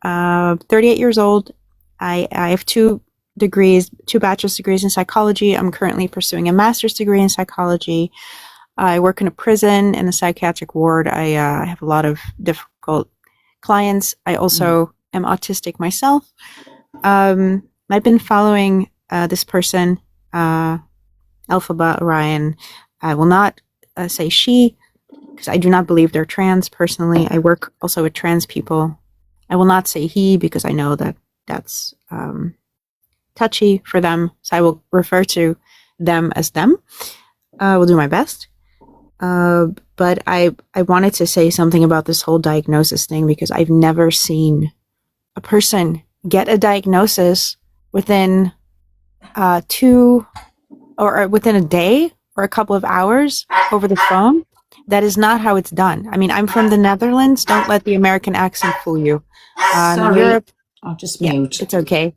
38 years old. I have 2 degrees, 2 bachelor's degrees in psychology. I'm currently pursuing a master's degree in psychology. I work in a prison in a psychiatric ward. I have a lot of difficult clients. I also am autistic myself. I've been following this person, Alphaba Orion. I will not say she, because I do not believe they're trans personally. I work also with trans people. I will not say he, because I know that that's touchy for them. So I will refer to them as them. I will do my best. But I wanted to say something about this whole diagnosis thing, because I've never seen a person get a diagnosis within 2 or within a day or a couple of hours over the phone. That is not how it's done. I mean, I'm from the Netherlands. Don't let the American accent fool you. Sorry, Europe, I'll just mute. it's okay.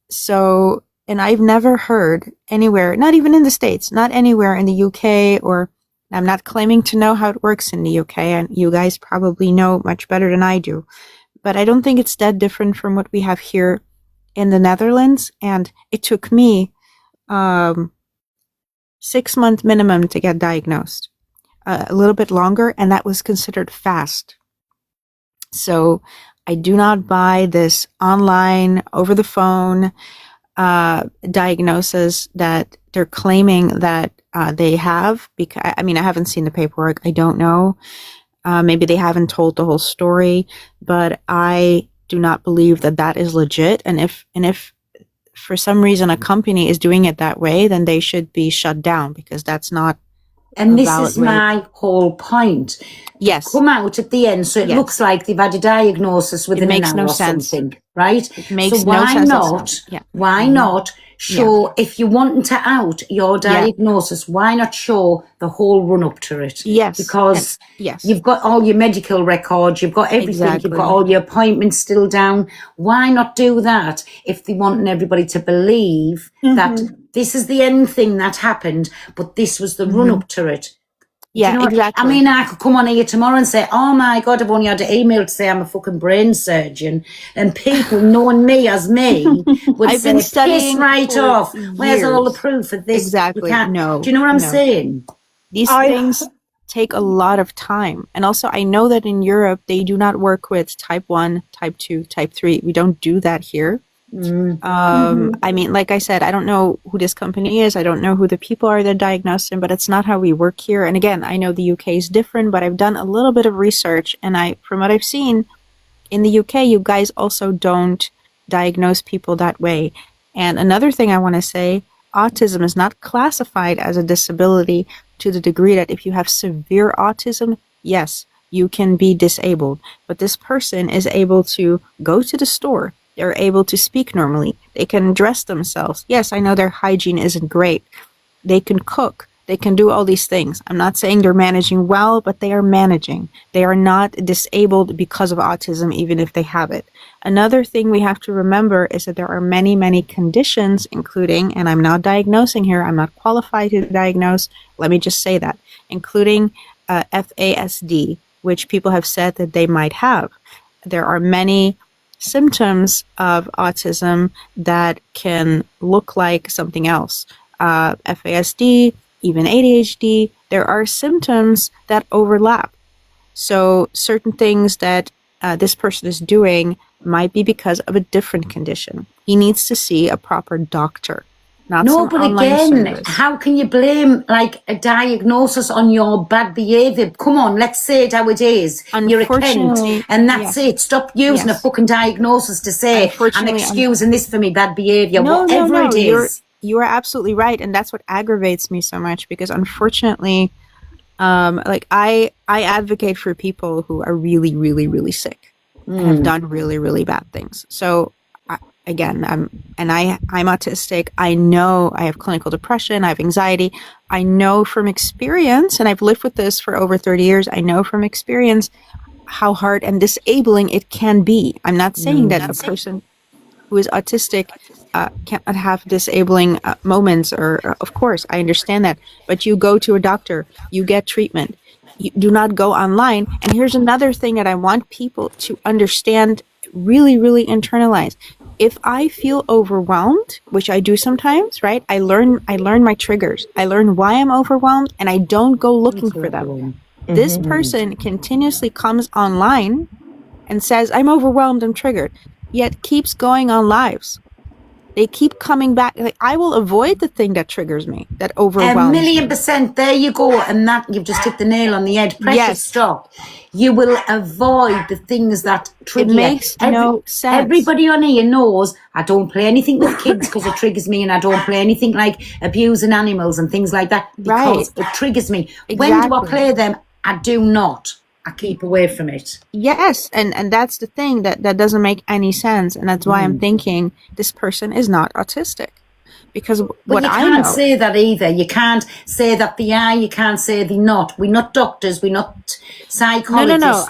So, and I've never heard anywhere, not even in the States, not anywhere in the UK, or I'm not claiming to know how it works in the UK, and you guys probably know much better than I do. But I don't think it's that different from what we have here in the Netherlands. And it took me 6 months minimum to get diagnosed, a little bit longer, and that was considered fast. So I do not buy this online, over the phone diagnosis that they're claiming that they have. Because I mean, I haven't seen the paperwork. I don't know. Maybe they haven't told the whole story, but I do not believe that that is legit. And if for some reason a company is doing it that way, then they should be shut down, because that's not. And this is my whole point. Yes. Come out at the end, so it looks like they've had a diagnosis within an hour or something, right? It makes so why no sense. Why not show, if you're wanting to out your diagnosis, why not show the whole run up to it? Yes. Because you've got all your medical records, you've got everything, you've got all your appointments still down. Why not do that if they want everybody to believe that this is the end thing that happened, but this was the run up to it? Yeah, you know exactly. I mean, I could come on here tomorrow and say, oh my God, I've only had an email to say I'm a fucking brain surgeon. And people knowing me as me would I've say, been studying piss right for off. Where's all the years. proof of this? Exactly. No. Do you know what I'm saying? These things take a lot of time. And also, I know that in Europe, they do not work with type 1, type 2, type 3. We don't do that here. I mean, like I said, I don't know who this company is. I don't know who the people are that diagnosed him, but it's not how we work here. And again, I know the UK is different, but I've done a little bit of research, and from what I've seen in the UK, you guys also don't diagnose people that way. And another thing I want to say, autism is not classified as a disability to the degree that if you have severe autism, yes, you can be disabled. But this person is able to go to the store. They're able to speak normally. They can dress themselves. Yes, I know their hygiene isn't great. They can cook. They can do all these things. I'm not saying they're managing well, but they are managing. They are not disabled because of autism, even if they have it. Another thing we have to remember is that there are many, many conditions, including, and I'm not diagnosing here, I'm not qualified to diagnose, let me just say that, including FASD, which people have said that they might have. There are many symptoms of autism that can look like something else. FASD, even ADHD, there are symptoms that overlap. So certain things that this person is doing might be because of a different condition. He needs to see a proper doctor. No, but again, how can you blame like a diagnosis on your bad behaviour? Come on, let's say it how it is. You're a Kent, and that's it. Stop using a fucking diagnosis to say I'm excusing this for me bad behaviour, whatever it is. You are absolutely right, and that's what aggravates me so much, because unfortunately, like I advocate for people who are really, really, really sick and have done really, really bad things. So again, I'm autistic. I know I have clinical depression. I have anxiety. I know from experience, and I've lived with this for over 30 years. I know from experience how hard and disabling it can be. I'm not saying that a person who is autistic cannot have disabling moments, or of course, I understand that. But you go to a doctor, you get treatment. you do not go online. And here's another thing that I want people to understand, really, really internalize. If I feel overwhelmed, which I do sometimes, right? I learn my triggers. I learn why I'm overwhelmed, and I don't go looking for them. This person continuously comes online and says, I'm overwhelmed, I'm triggered, yet keeps going on lives. They keep coming back. Like, I will avoid the thing that triggers me, that overwhelms me. 1,000,000%. There you go. And that, you've just hit the nail on the head. Precious stop. You will avoid the things that trigger you. It makes no sense. Everybody on here knows I don't play anything with kids because it triggers me, and I don't play anything like abusing animals and things like that because it triggers me. Exactly. When do I play them? I do not. I keep away from it. Yes, and that's the thing that doesn't make any sense, and that's why I'm thinking this person is not autistic, because what I know. You can't say that either. You can't say that they are. You can't say they're not. We're not doctors. We're not psychologists. No.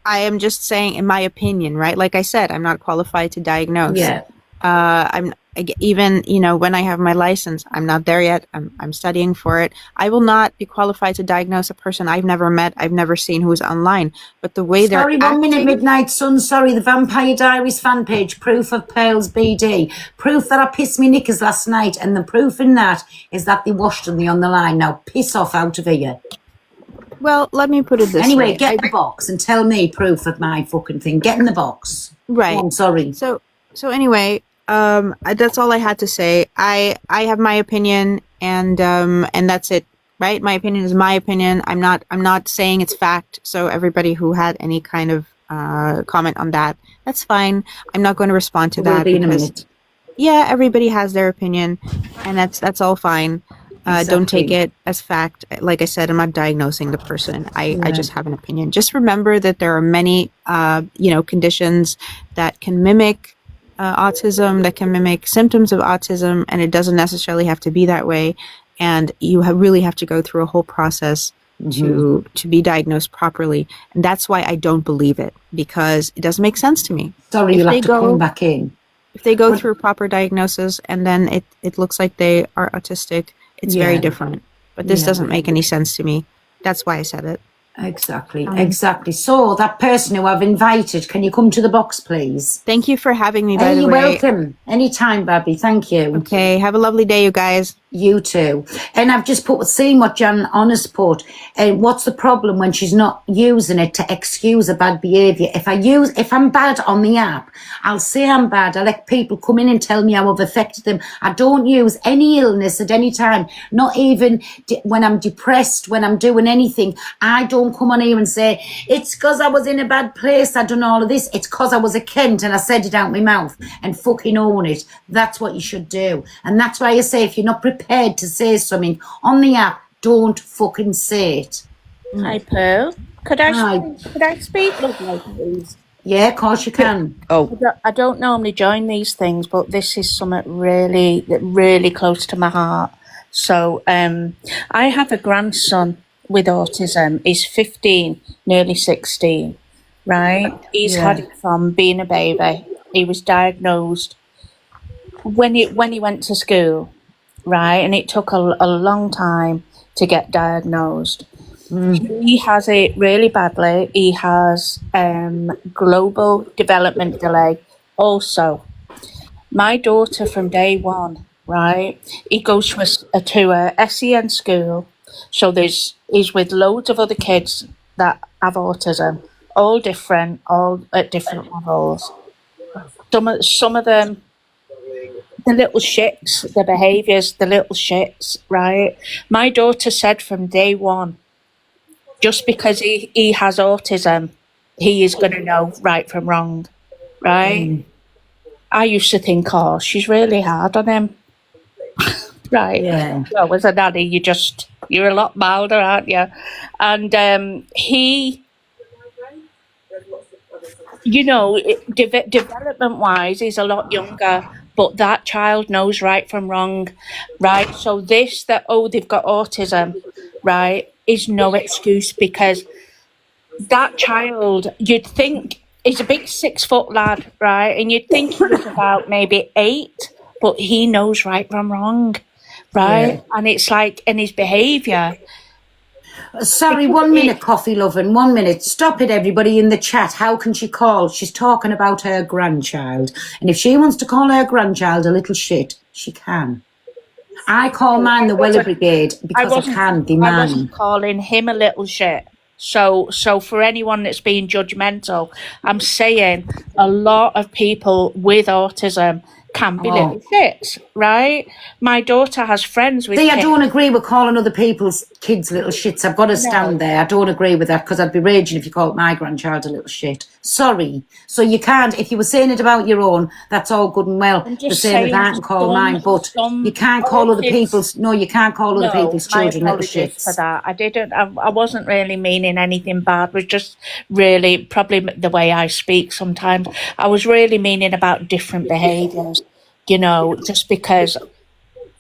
I am just saying, in my opinion, right? Like I said, I'm not qualified to diagnose. Yeah. I'm even, when I have my license, I'm not there yet. I'm studying for it. I will not be qualified to diagnose a person I've never met, I've never seen, who is online. But the way they're acting... 1 minute, Midnight Sun. Sorry, the Vampire Diaries fan page. Proof of Pearl's BD. Proof that I pissed me knickers last night. And the proof in that is that they washed me on the line. Now, piss off out of here. Well, let me put it this way. Anyway, get the box and tell me proof of my fucking thing. Get in the box. Right. Oh, I'm sorry. So anyway... that's all I had to say. I have my opinion, and that's it, right? My opinion is my opinion. I'm not saying it's fact. So everybody who had any kind of comment on that, that's fine. I'm not going to respond to that. Will be in a minute. Yeah, everybody has their opinion, and that's all fine. Don't take it as fact. Like I said, I'm not diagnosing the person. I just have an opinion. Just remember that there are many conditions that can mimic autism, that can mimic symptoms of autism, and it doesn't necessarily have to be that way. And you really have to go through a whole process to be diagnosed properly. And that's why I don't believe it, because it doesn't make sense to me. Sorry, you'll have to come back in. If they go through proper diagnosis and then it looks like they are autistic, it's very different. But this doesn't make any sense to me. That's why I said it. Exactly. So that person who I've invited, can you come to the box, please? Thank you for having me, by the way. You're welcome. Anytime, Babby. Thank you. Okay. Have a lovely day, you guys. You too. And I've just seen what Jan Honest put. And what's the problem when she's not using it to excuse a bad behaviour? If I'm bad on the app, I'll say I'm bad. I let people come in and tell me how I've affected them. I don't use any illness at any time. Not even when I'm depressed, when I'm doing anything. I don't come on here and say, it's because I was in a bad place, I done all of this. It's because I was a cunt and I said it out my mouth, and fucking own it. That's what you should do. And that's why I say, if you're not prepared to say something on the app, don't fucking say it. Hi, Pearl. Could I speak, lovely, please? Yeah, of course you can. I don't normally join these things, but this is something really, really close to my heart. So I have a grandson with autism. He's 15, nearly 16, right? He's had it from being a baby. He was diagnosed when he went to school, right? And it took a long time to get diagnosed. He has it really badly. He has global development delay. Also, my daughter from day one, right? He goes to a SEN school. So he's with loads of other kids that have autism, all different, all at different levels. Some of them, the little shits, the behaviours, the little shits, right? My daughter said from day one, just because he has autism, he is going to know right from wrong, right? I used to think, oh, she's really hard on him. Right. Yeah. Well, as a nanny, you're a lot milder, aren't you? And he, development-wise, he's a lot younger, but that child knows right from wrong, right? So they've got autism, right, is no excuse, because that child, you'd think, he's a big 6-foot lad, right? And you'd think he was about maybe 8, but he knows right from wrong. Right. Yeah. And it's like in his behaviour. Sorry, 1 minute, coffee loving, 1 minute. Stop it, everybody in the chat. How can she call? She's talking about her grandchild. And if she wants to call her grandchild a little shit, she can. I call mine the Weller Brigade because I can, the man. I wasn't calling him a little shit. So for anyone that's being judgmental, I'm saying a lot of people with autism can be little shits, right? My daughter has friends with See, I don't agree with calling other people's kids little shits. I've got to stand there. I don't agree with that because I'd be raging if you called my grandchild a little shit. Sorry. So you can't, if you were saying it about your own, that's all good and well. The same as I can call mine, but you can't call other people's, you can't call other people's children little shits. For that. I wasn't really meaning anything bad. It was just really probably the way I speak sometimes. I was really meaning about different behaviours. Just because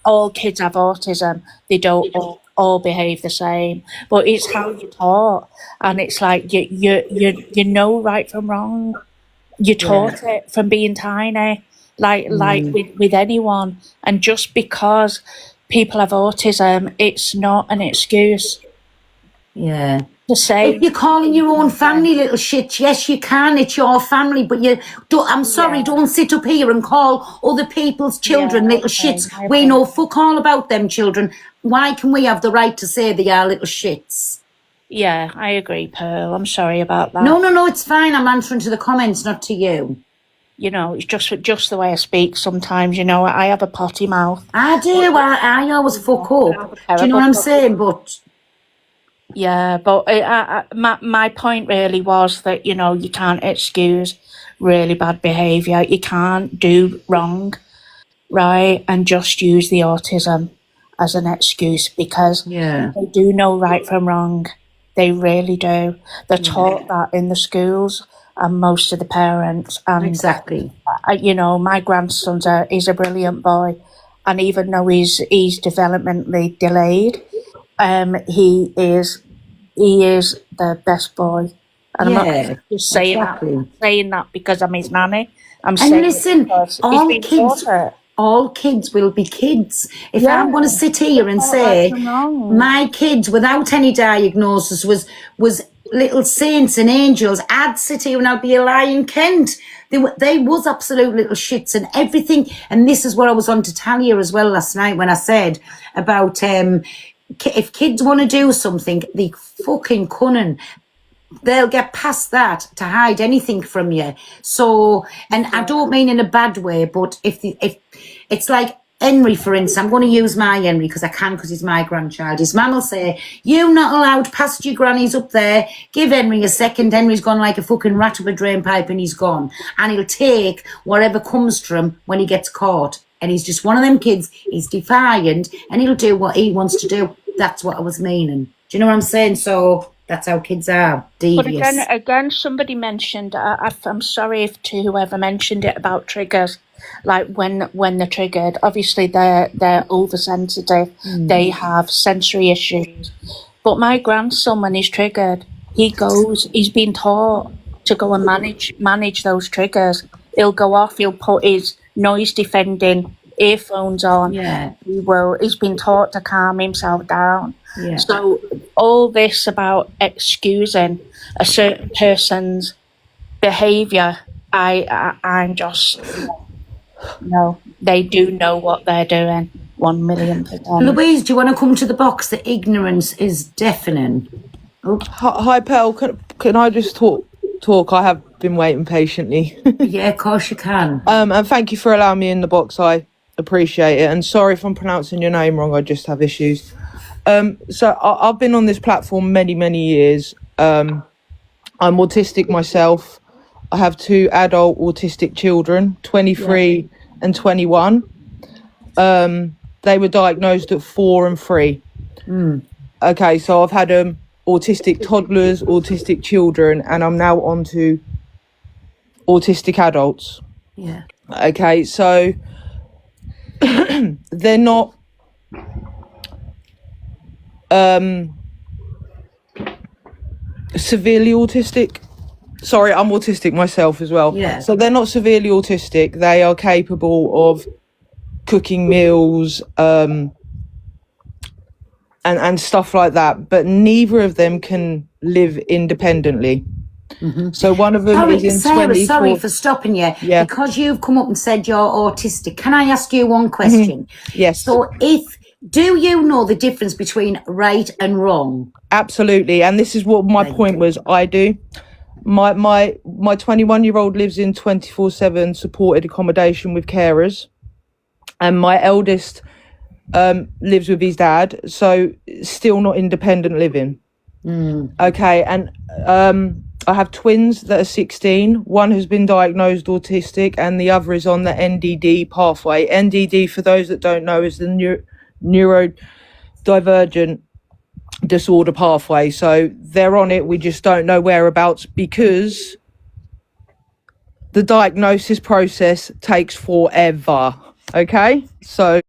all kids have autism, they don't all behave the same. But it's how you're taught, and it's like you know right from wrong. You're taught it from being tiny, like with anyone. And just because people have autism, it's not an excuse. Yeah. To say if you're calling your own family little shit, yes, you can. It's your family, but I'm sorry, don't sit up here and call other people's children little shits. We know fuck all about them children. Why can we have the right to say they are little shits? Yeah, I agree, Pearl. I'm sorry about that. No, it's fine. I'm answering to the comments, not to you. It's just the way I speak sometimes. I have a potty mouth. I do. I always fuck up. Do you know what I'm saying? But yeah, but my point really was that, you can't excuse really bad behaviour. You can't do wrong, right, and just use the autism as an excuse because they do know right from wrong. They really do. They're taught that in the schools and most of the parents. And exactly. My grandson is a brilliant boy, and even though he's developmentally delayed, he is the best boy. And I'm not just saying that because I'm his nanny. Listen, all kids will be kids. If I'm going to sit here and say my kids without any diagnosis was little saints and angels, I'd sit here and I'd be a lying Kent. They was absolute little shits and everything. And this is what I was on to Talia as well last night when I said about if kids want to do something, they fucking couldn't. They'll get past that to hide anything from you. So, and I don't mean in a bad way, but if it's like Henry, for instance, I'm going to use my Henry because I can because he's my grandchild. His mum will say, "You're not allowed past your granny's up there. Give Henry a second." Henry's gone like a fucking rat up a drain pipe and he's gone. And he'll take whatever comes to him when he gets caught. And he's just one of them kids. He's defiant and he'll do what he wants to do. That's what I was meaning. Do you know what I'm saying? So that's how kids are, devious. But again, somebody mentioned, I'm sorry to whoever mentioned it about triggers, like when they're triggered. Obviously, they're oversensitive. They have sensory issues. But my grandson, when he's triggered, he's been taught to go and manage those triggers. He'll go off, he'll put his noise defending earphones on. Yeah. He's been taught to calm himself down. Yeah. So all this about excusing a certain person's behaviour, I'm just no. They do know what they're doing. 1,000,000%. Louise, do you want to come to the box? The ignorance is deafening. Oh. Hi, Pearl. Can I just talk? I have been waiting patiently. Yeah, of course you can. And thank you for allowing me in the box. I appreciate it. And sorry if I'm pronouncing your name wrong. I just have issues. So I've been on this platform many, many years. I'm autistic myself. I have 2 adult autistic children, 23 and 21. They were diagnosed at 4 and 3. Okay, so I've had autistic toddlers, autistic children, and I'm now on to autistic adults. Yeah. Okay, so they're not severely autistic. Sorry, I'm autistic myself as well. Yeah. So they're not severely autistic. They are capable of cooking meals, and stuff like that, but neither of them can live independently. So one of them is in Sarah, 24. sorry for stopping you. Yeah. Because you've come up and said you're autistic, can I ask you one question? Yes. So do you know the difference between right and wrong? Absolutely. And this is what my point was. I do. My 21-year-old lives in 24/7 supported accommodation with carers, and my eldest lives with his dad, so still not independent living. Okay, and I have twins that are 16. One has been diagnosed autistic and the other is on the NDD pathway. NDD, for those that don't know, is the neurodivergent disorder pathway. So they're on it, we just don't know whereabouts because the diagnosis process takes forever. Okay, so